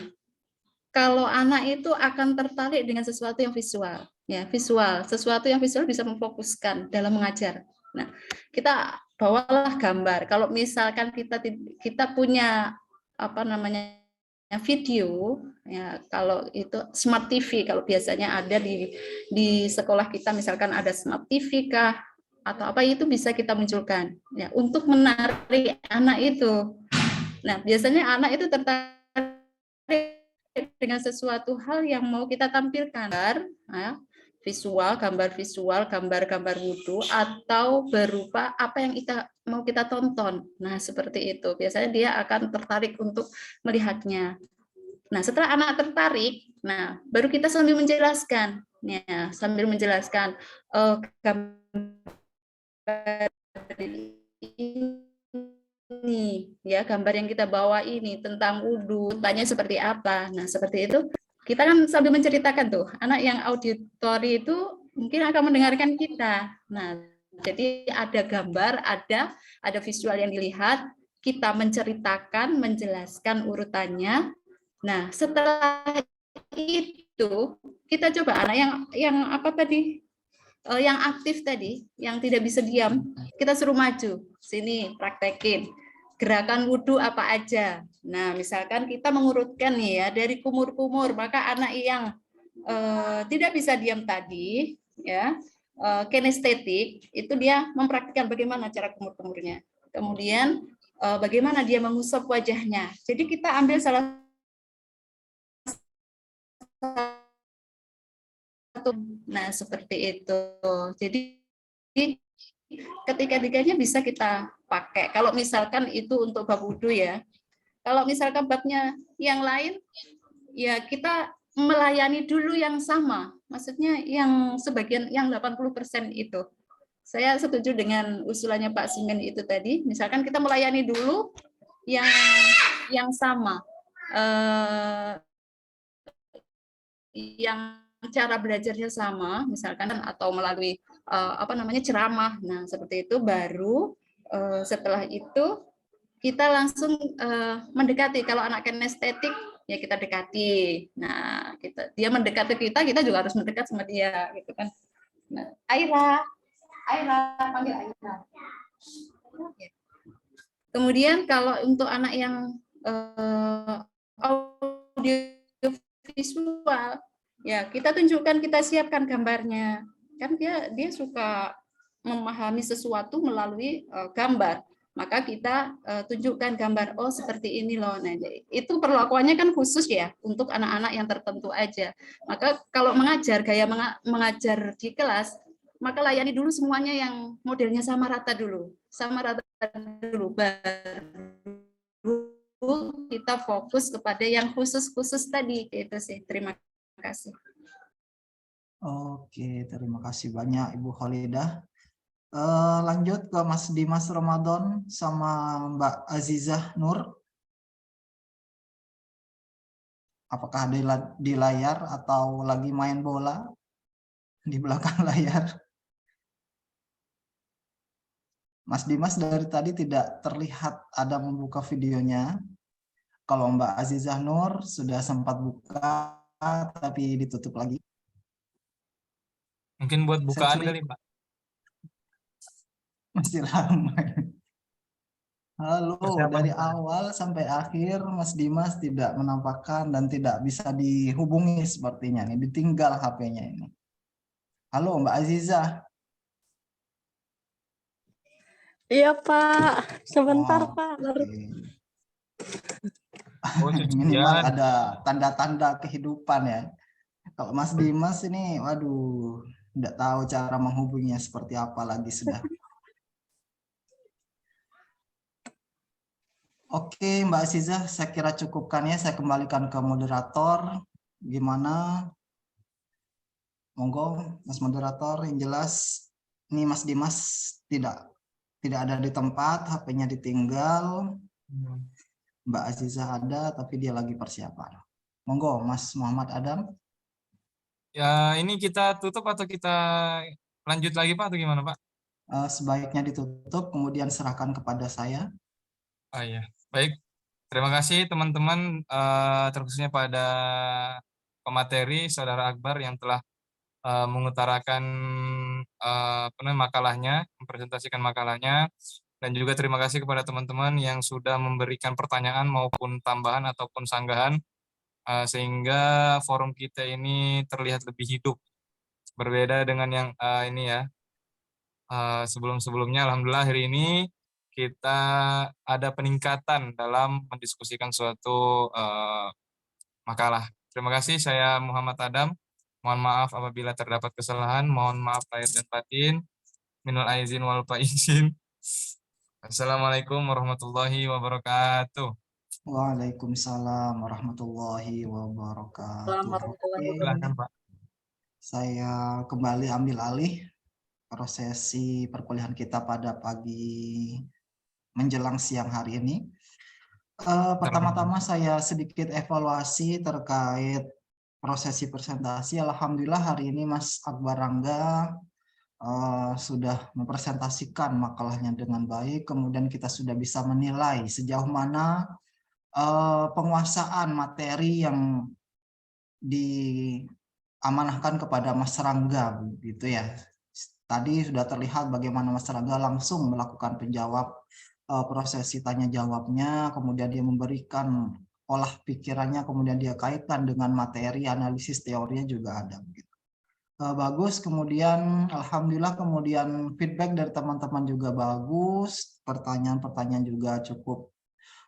Kalau anak itu akan tertarik dengan sesuatu yang visual, ya visual, sesuatu yang visual bisa memfokuskan dalam mengajar. Nah, kita bawalah gambar. Kalau misalkan kita punya apa namanya video, ya kalau itu smart TV, kalau biasanya ada di sekolah kita, misalkan ada smart TV kah atau apa, itu bisa kita munculkan ya untuk menarik anak itu. Nah, biasanya anak itu tertarik dengan sesuatu hal yang mau kita tampilkan, ya, visual, gambar-gambar wudhu, atau berupa apa yang mau kita tonton. Nah, seperti itu. Biasanya dia akan tertarik untuk melihatnya. Nah, setelah anak tertarik, nah baru kita sambil menjelaskan, ya, gambar ini, ya, gambar yang kita bawa ini tentang wudhu, tanya seperti apa. Nah, seperti itu. Kita kan sambil menceritakan tuh, anak yang auditori itu mungkin akan mendengarkan kita. Nah, jadi ada gambar, ada visual yang dilihat, kita menceritakan, menjelaskan urutannya. Nah, setelah itu kita coba anak yang apa tadi, yang aktif tadi, yang tidak bisa diam, kita suruh maju, sini praktekin gerakan wudhu apa aja. Nah, misalkan kita mengurutkan nih ya dari kumur-kumur, maka anak yang tidak bisa diam tadi, ya, kinestetik, itu dia mempraktikkan bagaimana cara kumur-kumurnya. Kemudian bagaimana dia mengusap wajahnya. Jadi kita ambil salah satu, nah seperti itu. Jadi ketiga-tiganya bisa kita pakai. Kalau misalkan itu untuk bab wudhu ya. Kalau misalkan babnya yang lain, ya kita melayani dulu yang sama. Maksudnya yang sebagian, yang 80% itu. Saya setuju dengan usulannya Pak Simen itu tadi. Misalkan kita melayani dulu yang sama. Yang cara belajarnya sama, misalkan, atau melalui ceramah. Nah, seperti itu baru setelah itu kita langsung mendekati. Kalau anak kinestetik ya kita dekati. Nah, dia mendekati kita juga harus mendekat sama dia, gitu kan. Nah, Aira, panggil Aira. Kemudian kalau untuk anak yang audiovisual, ya kita tunjukkan, kita siapkan gambarnya. Kan dia suka memahami sesuatu melalui gambar. maka kita tunjukkan gambar, oh seperti ini loh. Nah, itu perlakuannya kan khusus ya untuk anak-anak yang tertentu aja. Maka kalau mengajar, gaya mengajar di kelas, maka layani dulu semuanya yang modelnya sama rata dulu. Sama rata dulu, baru kita fokus kepada yang khusus-khusus tadi. Itu sih, terima kasih. Oke, terima kasih banyak Ibu Khalidah. Lanjut ke Mas Dimas Ramadan sama Mbak Azizah Nur. Apakah di layar atau lagi main bola di belakang layar? Mas Dimas dari tadi tidak terlihat ada membuka videonya. Kalau Mbak Azizah Nur sudah sempat buka tapi ditutup lagi. Mungkin buat bukaan kali, Pak. Masih lama. Halo, dari awal sampai akhir Mas Dimas tidak menampakkan dan tidak bisa dihubungi sepertinya nih, ditinggal HP-nya ini. Halo Mbak Azizah. Iya Pak, sebentar Pak. Minimal ada tanda-tanda kehidupan ya. Kalau Mas Dimas ini, waduh, tidak tahu cara menghubunginya seperti apa lagi sudah. Oke, Mbak Azizah, saya kira cukupkan ya. Saya kembalikan ke moderator. Gimana? Monggo, Mas moderator, yang jelas ini Mas Dimas tidak ada di tempat, HP-nya ditinggal. Mbak Azizah ada, tapi dia lagi persiapan. Monggo, Mas Muhammad Adam. Ya, ini kita tutup atau kita lanjut lagi Pak, atau gimana Pak? Sebaiknya ditutup, kemudian serahkan kepada saya. Oh iya, baik. Terima kasih teman-teman, terkhususnya pada pemateri Saudara Akbar yang telah mengutarakan makalahnya, mempresentasikan makalahnya, dan juga terima kasih kepada teman-teman yang sudah memberikan pertanyaan maupun tambahan ataupun sanggahan, sehingga forum kita ini terlihat lebih hidup, berbeda dengan yang ini ya, sebelum-sebelumnya. Alhamdulillah hari ini kita ada peningkatan dalam mendiskusikan suatu makalah. Terima kasih, saya Muhammad Adam. Mohon maaf apabila terdapat kesalahan, mohon maaf lahir dan batin. Minal aizin wal faizin. Assalamualaikum warahmatullahi wabarakatuh. Waalaikumsalam warahmatullahi wabarakatuh. Silakan Pak. Saya kembali ambil alih prosesi perkuliahan kita pada pagi menjelang siang hari ini. Pertama-tama saya sedikit evaluasi terkait prosesi presentasi. Alhamdulillah hari ini Mas Akbar Rangga sudah mempresentasikan makalahnya dengan baik. Kemudian kita sudah bisa menilai sejauh mana penguasaan materi yang diamanahkan kepada Mas Rangga, gitu ya. Tadi sudah terlihat bagaimana Mas Rangga langsung melakukan penjawab prosesi tanya jawabnya, kemudian dia memberikan olah pikirannya, kemudian dia kaitkan dengan materi, analisis teorinya juga ada. Bagus, kemudian alhamdulillah kemudian feedback dari teman-teman juga bagus, pertanyaan-pertanyaan juga cukup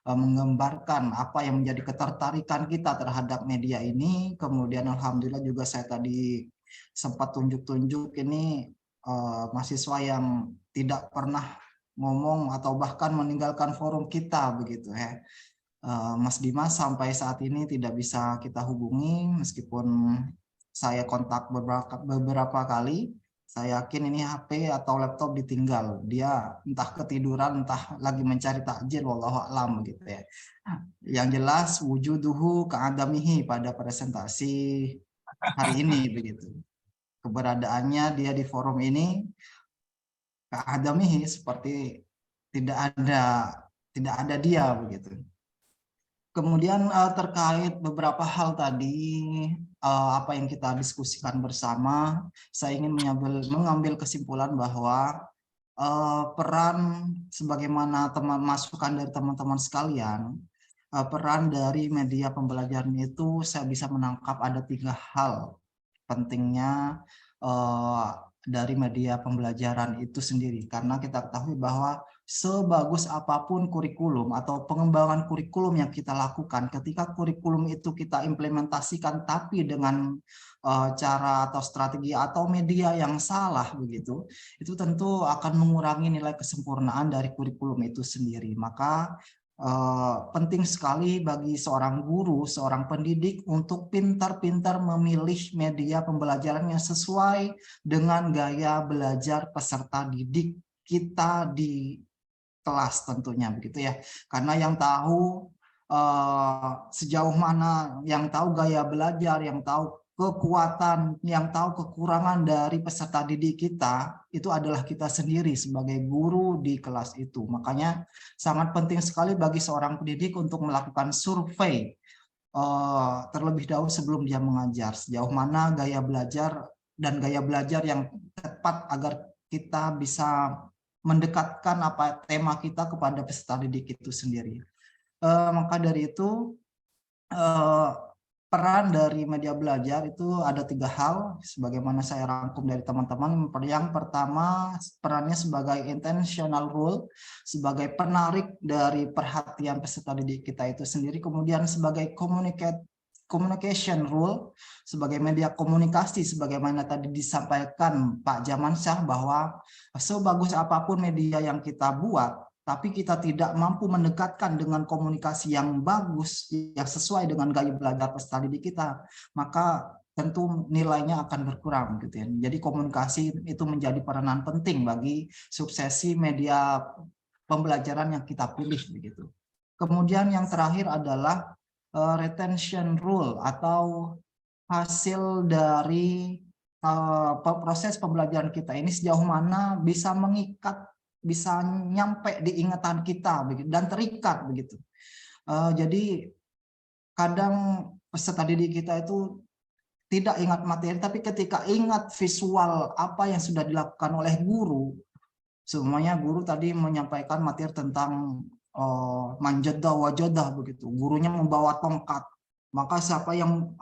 menggambarkan apa yang menjadi ketertarikan kita terhadap media ini. Kemudian alhamdulillah juga saya tadi sempat tunjuk-tunjuk ini mahasiswa yang tidak pernah ngomong atau bahkan meninggalkan forum kita begitu ya. Mas Dimas sampai saat ini tidak bisa kita hubungi meskipun saya kontak beberapa kali. Saya yakin ini HP atau laptop ditinggal. Dia entah ketiduran, entah lagi mencari takjil, wallahu a'lam gitu ya. Yang jelas wujuduhu ka'adamihi pada presentasi hari ini begitu. Keberadaannya dia di forum ini ka'adamihi seperti tidak ada dia begitu. Kemudian terkait beberapa hal tadi apa yang kita diskusikan bersama, saya ingin mengambil kesimpulan bahwa peran sebagaimana masukan dari teman-teman sekalian, peran dari media pembelajaran itu saya bisa menangkap ada 3 hal pentingnya dari media pembelajaran itu sendiri, karena kita ketahui bahwa sebagus apapun kurikulum atau pengembangan kurikulum yang kita lakukan, ketika kurikulum itu kita implementasikan tapi dengan cara atau strategi atau media yang salah begitu, itu tentu akan mengurangi nilai kesempurnaan dari kurikulum itu sendiri. Maka penting sekali bagi seorang guru, seorang pendidik untuk pintar-pintar memilih media pembelajaran yang sesuai dengan gaya belajar peserta didik kita di kelas tentunya begitu ya. Karena yang tahu sejauh mana, yang tahu gaya belajar, yang tahu kekuatan, yang tahu kekurangan dari peserta didik kita, itu adalah kita sendiri sebagai guru di kelas itu. Makanya sangat penting sekali bagi seorang pendidik untuk melakukan survei terlebih dahulu sebelum dia mengajar, sejauh mana gaya belajar dan gaya belajar yang tepat agar kita bisa mendekatkan apa tema kita kepada peserta didik itu sendiri. Maka dari itu peran dari media belajar itu ada 3 hal, sebagaimana saya rangkum dari teman-teman. Yang pertama, perannya sebagai intentional rule, sebagai penarik dari perhatian peserta didik kita itu sendiri. Kemudian sebagai communication rule, sebagai media komunikasi, sebagaimana tadi disampaikan Pak Jamansyah, bahwa sebagus apapun media yang kita buat, tapi kita tidak mampu mendekatkan dengan komunikasi yang bagus, yang sesuai dengan gaya belajar peserta didik kita, maka tentu nilainya akan berkurang gitu ya. Jadi komunikasi itu menjadi peranan penting bagi suksesi media pembelajaran yang kita pilih begitu. Kemudian yang terakhir adalah retention rule atau hasil dari proses pembelajaran kita ini sejauh mana bisa mengikat, bisa nyampe di ingatan kita begitu, dan terikat begitu. Jadi kadang peserta didik kita itu tidak ingat materi, tapi ketika ingat visual apa yang sudah dilakukan oleh guru, semuanya guru tadi menyampaikan materi tentang manjadah wajadah begitu, gurunya membawa tongkat, maka siapa yang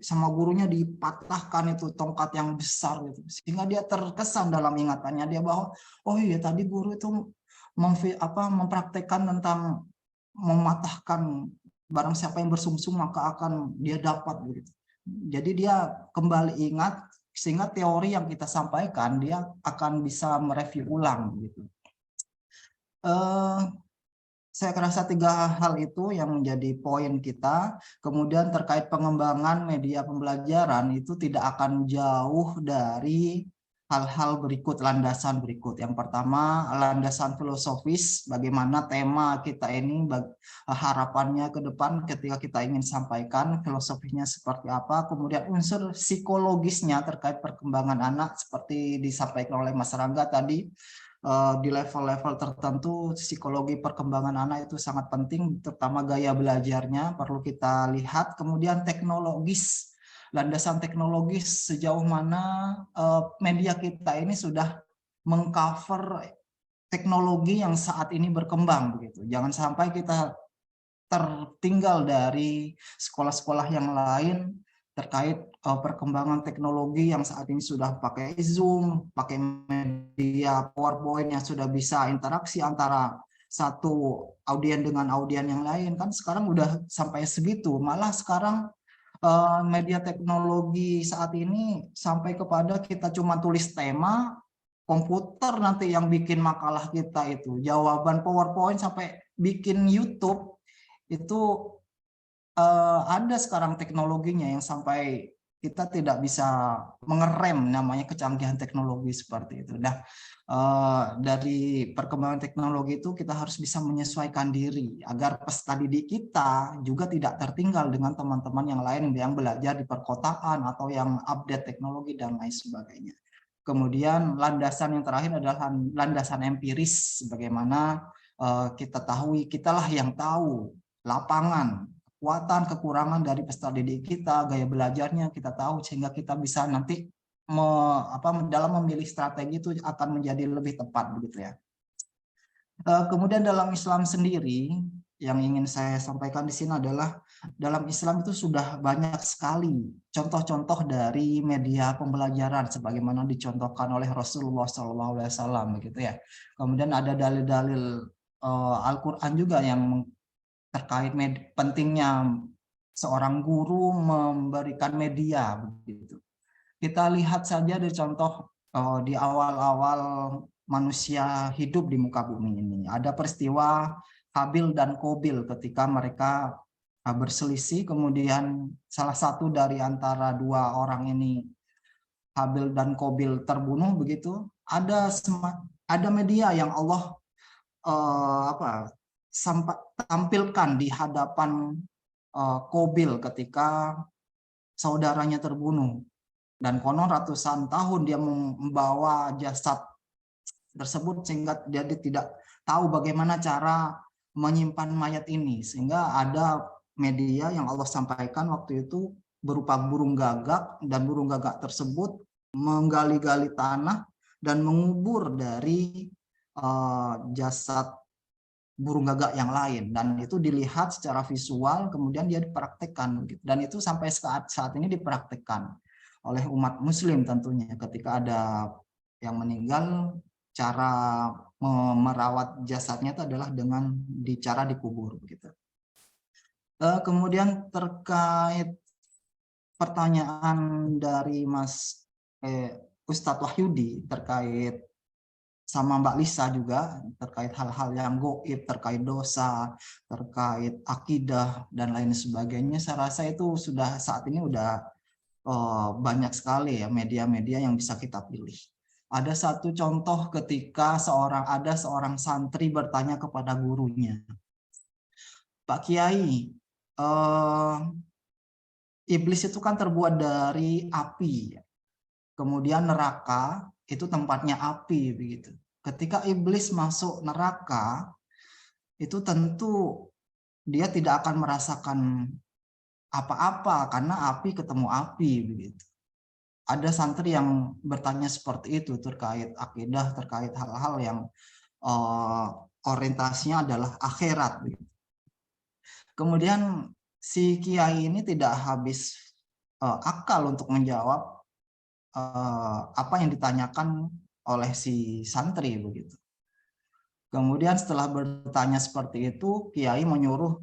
sama gurunya dipatahkan itu tongkat yang besar gitu, sehingga dia terkesan dalam ingatannya dia bahwa oh iya tadi guru itu mempraktekkan tentang mematahkan barang siapa yang bersumsum maka akan dia dapat begitu. Jadi dia kembali ingat, sehingga teori yang kita sampaikan dia akan bisa mereview ulang gitu. Saya rasa 3 hal itu yang menjadi poin kita. Kemudian terkait pengembangan media pembelajaran itu tidak akan jauh dari hal-hal berikut, landasan berikut. Yang pertama, landasan filosofis, bagaimana tema kita ini, harapannya ke depan ketika kita ingin sampaikan, filosofinya seperti apa. Kemudian unsur psikologisnya terkait perkembangan anak, seperti disampaikan oleh Mas Rangga tadi, di level-level tertentu psikologi perkembangan anak itu sangat penting, terutama gaya belajarnya perlu kita lihat. Kemudian teknologis, landasan teknologis, sejauh mana media kita ini sudah mengcover teknologi yang saat ini berkembang begitu. Jangan sampai kita tertinggal dari sekolah-sekolah yang lain terkait perkembangan teknologi yang saat ini sudah pakai Zoom, pakai media PowerPoint yang sudah bisa interaksi antara satu audien dengan audien yang lain. Kan sekarang udah sampai segitu, malah sekarang media teknologi saat ini sampai kepada kita cuma tulis tema, komputer nanti yang bikin makalah kita itu, jawaban PowerPoint sampai bikin YouTube itu ada sekarang teknologinya yang sampai kita tidak bisa mengerem namanya kecanggihan teknologi seperti itu. Nah, dari perkembangan teknologi itu kita harus bisa menyesuaikan diri agar peserta didik kita juga tidak tertinggal dengan teman-teman yang lain yang belajar di perkotaan atau yang update teknologi dan lain sebagainya. Kemudian landasan yang terakhir adalah landasan empiris, sebagaimana kita tahu, kitalah yang tahu lapangan, kekuatan, kekurangan dari peserta didik kita, gaya belajarnya kita tahu, sehingga kita bisa nanti dalam memilih strategi itu akan menjadi lebih tepat begitu ya. Kemudian dalam Islam sendiri yang ingin saya sampaikan di sini adalah dalam Islam itu sudah banyak sekali contoh-contoh dari media pembelajaran sebagaimana dicontohkan oleh Rasulullah SAW begitu ya. Kemudian ada dalil-dalil Al-Qur'an juga yang terkait pentingnya seorang guru memberikan media begitu. Kita lihat saja di contoh di awal-awal manusia hidup di muka bumi ini. Ada peristiwa Habil dan Qabil ketika mereka berselisih, kemudian salah satu dari antara dua orang ini, Habil dan Qabil, terbunuh begitu. Ada media yang Allah tampilkan di hadapan Qabil ketika saudaranya terbunuh. Dan konon ratusan tahun dia membawa jasad tersebut sehingga dia tidak tahu bagaimana cara menyimpan mayat ini, sehingga ada media yang Allah sampaikan waktu itu berupa burung gagak, dan burung gagak tersebut menggali-gali tanah dan mengubur dari jasad burung gagak yang lain, dan itu dilihat secara visual, kemudian dia dipraktekkan, dan itu sampai saat ini dipraktekkan oleh umat Muslim tentunya. Ketika ada yang meninggal, cara merawat jasadnya itu adalah dengan cara dikubur begitu. Kemudian terkait pertanyaan dari Ustadz Wahyudi terkait sama Mbak Lisa juga terkait hal-hal yang gaib, terkait dosa, terkait akidah dan lain sebagainya, saya rasa itu sudah saat ini udah banyak sekali ya media-media yang bisa kita pilih. Ada satu contoh ketika ada seorang santri bertanya kepada gurunya, Pak Kiai, iblis itu kan terbuat dari api, kemudian neraka itu tempatnya api begitu. Ketika iblis masuk neraka, itu tentu dia tidak akan merasakan apa-apa karena api ketemu api begitu. Ada santri yang bertanya seperti itu terkait akidah, terkait hal-hal yang orientasinya adalah akhirat. Kemudian si kiai ini tidak habis akal untuk menjawab apa yang ditanyakan oleh si santri begitu. Kemudian setelah bertanya seperti itu, kiai menyuruh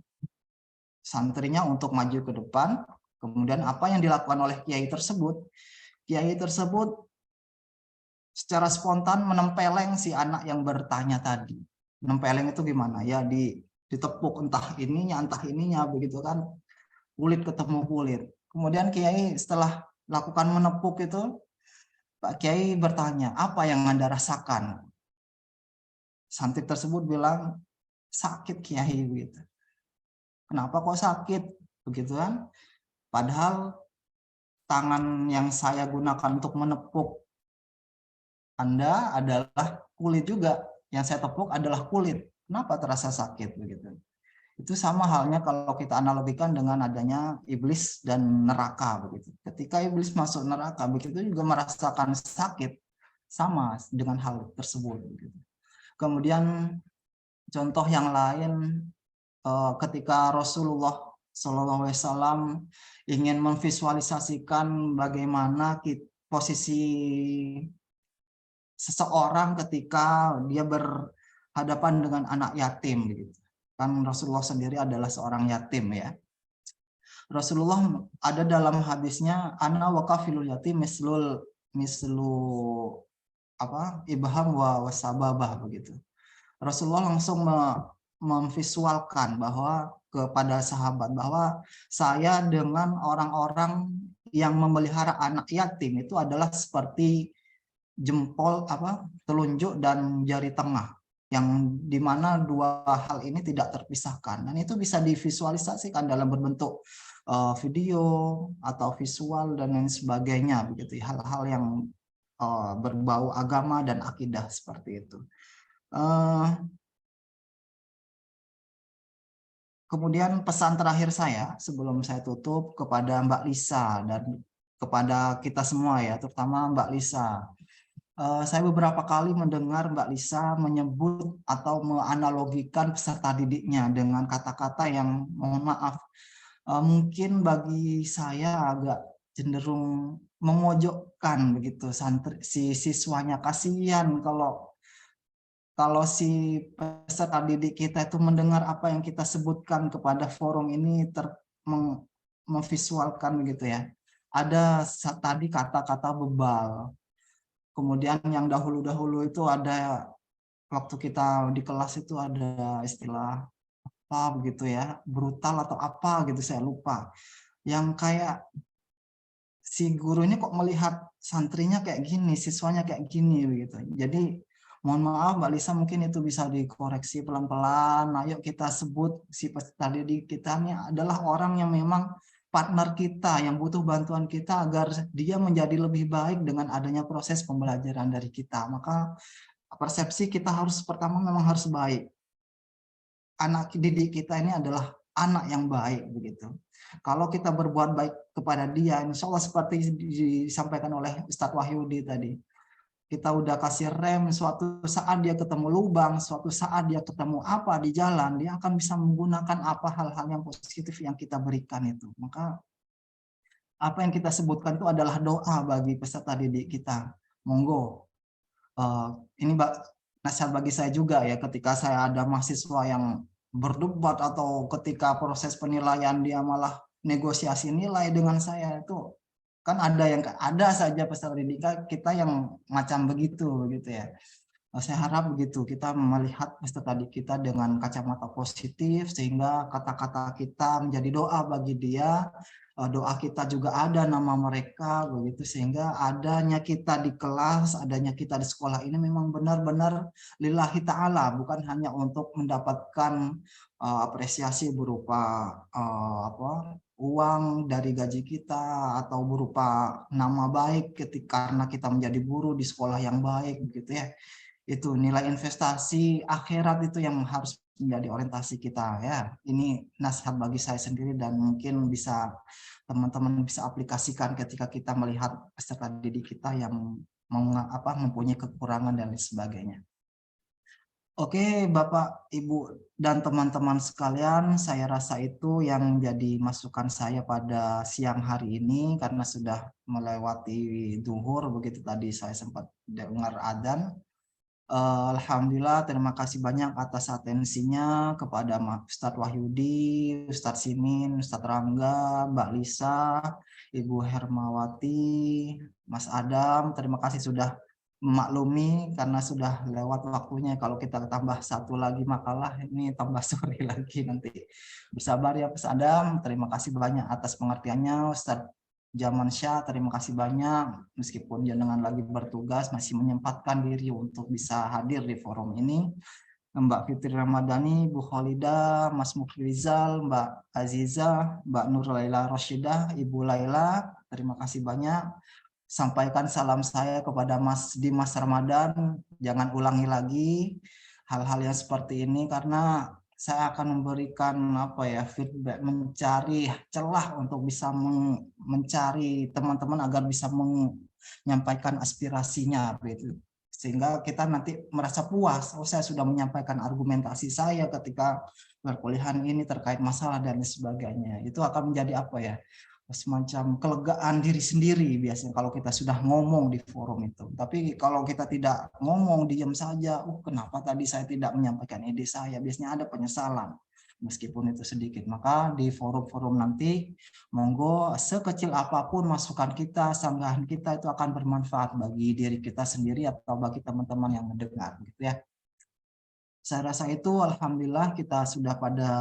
santrinya untuk maju ke depan. Kemudian apa yang dilakukan oleh kiai tersebut? Kiai tersebut secara spontan menempeleng si anak yang bertanya tadi. Menempeleng itu gimana? Ya ditepuk entah ininya begitu kan. Kulit ketemu kulit. Kemudian kiai setelah lakukan menepuk itu, Pak Kiai bertanya, apa yang Anda rasakan? Santri tersebut bilang, sakit Kiai begitu. Kenapa kok sakit? Begitu kan? Padahal tangan yang saya gunakan untuk menepuk Anda adalah kulit juga. Yang saya tepuk adalah kulit. Kenapa terasa sakit begitu? Itu sama halnya kalau kita analogikan dengan adanya iblis dan neraka begitu. Ketika iblis masuk neraka begitu juga merasakan sakit, sama dengan hal tersebut begitu. Kemudian contoh yang lain, ketika Rasulullah SAW ingin memvisualisasikan bagaimana posisi seseorang ketika dia berhadapan dengan anak yatim begitu. Kan Rasulullah sendiri adalah seorang yatim ya. Rasulullah ada dalam hadisnya, ana wa kafilul yatim mislu ibham wa wasababah begitu. Rasulullah langsung memvisualkan bahwa kepada sahabat bahwa saya dengan orang-orang yang memelihara anak yatim itu adalah seperti jempol telunjuk dan jari tengah, yang dimana dua hal ini tidak terpisahkan, dan itu bisa divisualisasikan dalam berbentuk video atau visual dan lain sebagainya begitu, hal-hal yang berbau agama dan akidah seperti itu. Kemudian pesan terakhir saya sebelum saya tutup kepada Mbak Lisa dan kepada kita semua ya, terutama Mbak Lisa. Saya beberapa kali mendengar Mbak Lisa menyebut atau menganalogikan peserta didiknya dengan kata-kata yang mohon maaf mungkin bagi saya agak cenderung memojokkan begitu si siswanya. Kasihan kalau si peserta didik kita itu mendengar apa yang kita sebutkan kepada forum ini memvisualkan begitu ya. Ada tadi kata-kata bebal. Kemudian yang dahulu-dahulu itu ada waktu kita di kelas itu ada istilah apa begitu ya, brutal atau apa gitu saya lupa. Yang kayak si gurunya kok melihat santrinya kayak gini, siswanya kayak gini begitu. Jadi mohon maaf Mbak Lisa, mungkin itu bisa dikoreksi pelan-pelan. Ayo kita sebut si peserta didik kita ini adalah orang yang memang partner kita, yang butuh bantuan kita agar dia menjadi lebih baik dengan adanya proses pembelajaran dari kita. Maka persepsi kita harus pertama memang harus baik. Anak didik kita ini adalah anak yang baik begitu. Kalau kita berbuat baik kepada dia, insya Allah seperti disampaikan oleh Ustadz Wahyudi tadi, kita udah kasih rem, suatu saat dia ketemu lubang, suatu saat dia ketemu apa di jalan, dia akan bisa menggunakan apa hal-hal yang positif yang kita berikan itu. Maka apa yang kita sebutkan itu adalah doa bagi peserta didik kita. Monggo. Ini nasihat bagi saya juga ya, ketika saya ada mahasiswa yang berdebat atau ketika proses penilaian dia malah negosiasi nilai dengan saya, itu kan ada saja peserta didik kita yang macam begitu ya. Saya harap begitu kita melihat peserta didik kita dengan kacamata positif sehingga kata-kata kita menjadi doa bagi dia. Doa kita juga ada nama mereka begitu, sehingga adanya kita di kelas, adanya kita di sekolah ini memang benar-benar lillahi ta'ala, bukan hanya untuk mendapatkan apresiasi berupa uang dari gaji kita atau berupa nama baik karena kita menjadi guru di sekolah yang baik begitu ya. Itu nilai investasi akhirat itu yang harus menjadi orientasi kita ya. Ini nasihat bagi saya sendiri dan mungkin bisa teman-teman bisa aplikasikan ketika kita melihat peserta didik kita yang mempunyai kekurangan dan lain sebagainya. Oke, Bapak, Ibu, dan teman-teman sekalian, saya rasa itu yang jadi masukan saya pada siang hari ini karena sudah melewati duhur, begitu tadi saya sempat dengar adzan. Alhamdulillah, terima kasih banyak atas atensinya kepada Ustadz Wahyudi, Ustadz Simin, Ustadz Rangga, Mbak Lisa, Ibu Hermawati, Mas Adam. Terima kasih sudah memaklumi karena sudah lewat waktunya. Kalau kita tambah satu lagi makalah, ini tambah sore lagi nanti. Bersabar ya Mas Adam, terima kasih banyak atas pengertiannya. Ustadz Jaman Syah, terima kasih banyak meskipun jenengan lagi bertugas masih menyempatkan diri untuk bisa hadir di forum ini. Mbak Fitri Ramadhani, Bu Khalida, Mas Mufri Rizal, Mbak Aziza, Mbak Nur Laila Rashidah, Ibu Laila, terima kasih banyak. Sampaikan salam saya kepada Mas Dimas Ramadan, jangan ulangi lagi hal-hal yang seperti ini karena saya akan memberikan feedback, mencari celah untuk bisa mencari teman-teman agar bisa menyampaikan aspirasinya begitu. Sehingga kita nanti merasa puas, saya sudah menyampaikan argumentasi saya ketika perkuliahan ini terkait masalah dan sebagainya. Itu akan menjadi semacam kelegaan diri sendiri biasanya kalau kita sudah ngomong di forum itu. Tapi kalau kita tidak ngomong, diam saja, kenapa tadi saya tidak menyampaikan ide saya, biasanya ada penyesalan meskipun itu sedikit. Maka di forum-forum nanti monggo sekecil apapun masukan kita, sanggahan kita itu akan bermanfaat bagi diri kita sendiri atau bagi teman-teman yang mendengar gitu ya. Saya rasa itu alhamdulillah kita sudah pada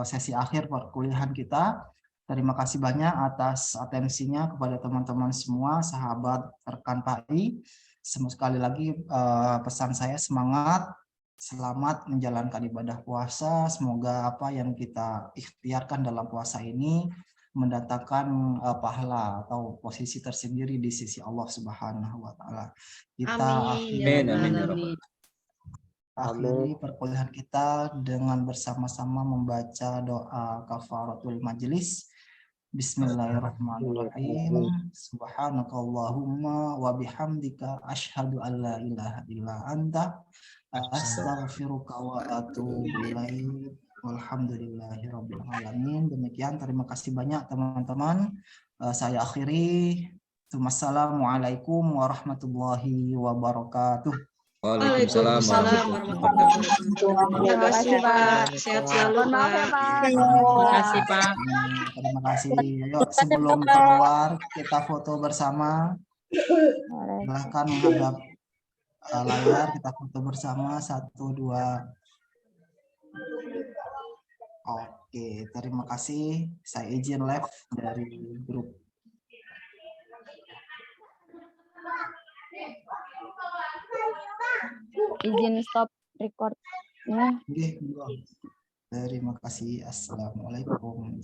sesi akhir perkuliahan kita. Terima kasih banyak atas atensinya kepada teman-teman semua, sahabat, rekan PAI. Sekali lagi pesan saya semangat, selamat menjalankan ibadah puasa. Semoga apa yang kita ikhtiarkan dalam puasa ini mendatangkan pahala atau posisi tersendiri di sisi Allah Subhanahu wa taala. Kita akhiri perkuliahan kita dengan bersama-sama membaca doa kafaratul majelis. Bismillahirrahmanirrahim. Subhanakallahumma wa bihamdika asyhadu an la ilaha illa anta astaghfiruka wa atubu ilaik. Walhamdulillahirabbil alamin. Demikian, terima kasih banyak teman-teman. Saya akhiri. Wassalamualaikum warahmatullahi wabarakatuh. Waalaikumsalam warahmatullahi wabarakatuh. Terima kasih Pak. Sehat selalu Pak. Terima kasih Pak. Terima kasih. Ayo sebelum keluar kita foto bersama. Silahkan menghadap layar, kita foto bersama. 1, 2. Oke, terima kasih. Saya izin live dari grup. Izin stop recordnya. Terima kasih. Assalamualaikum.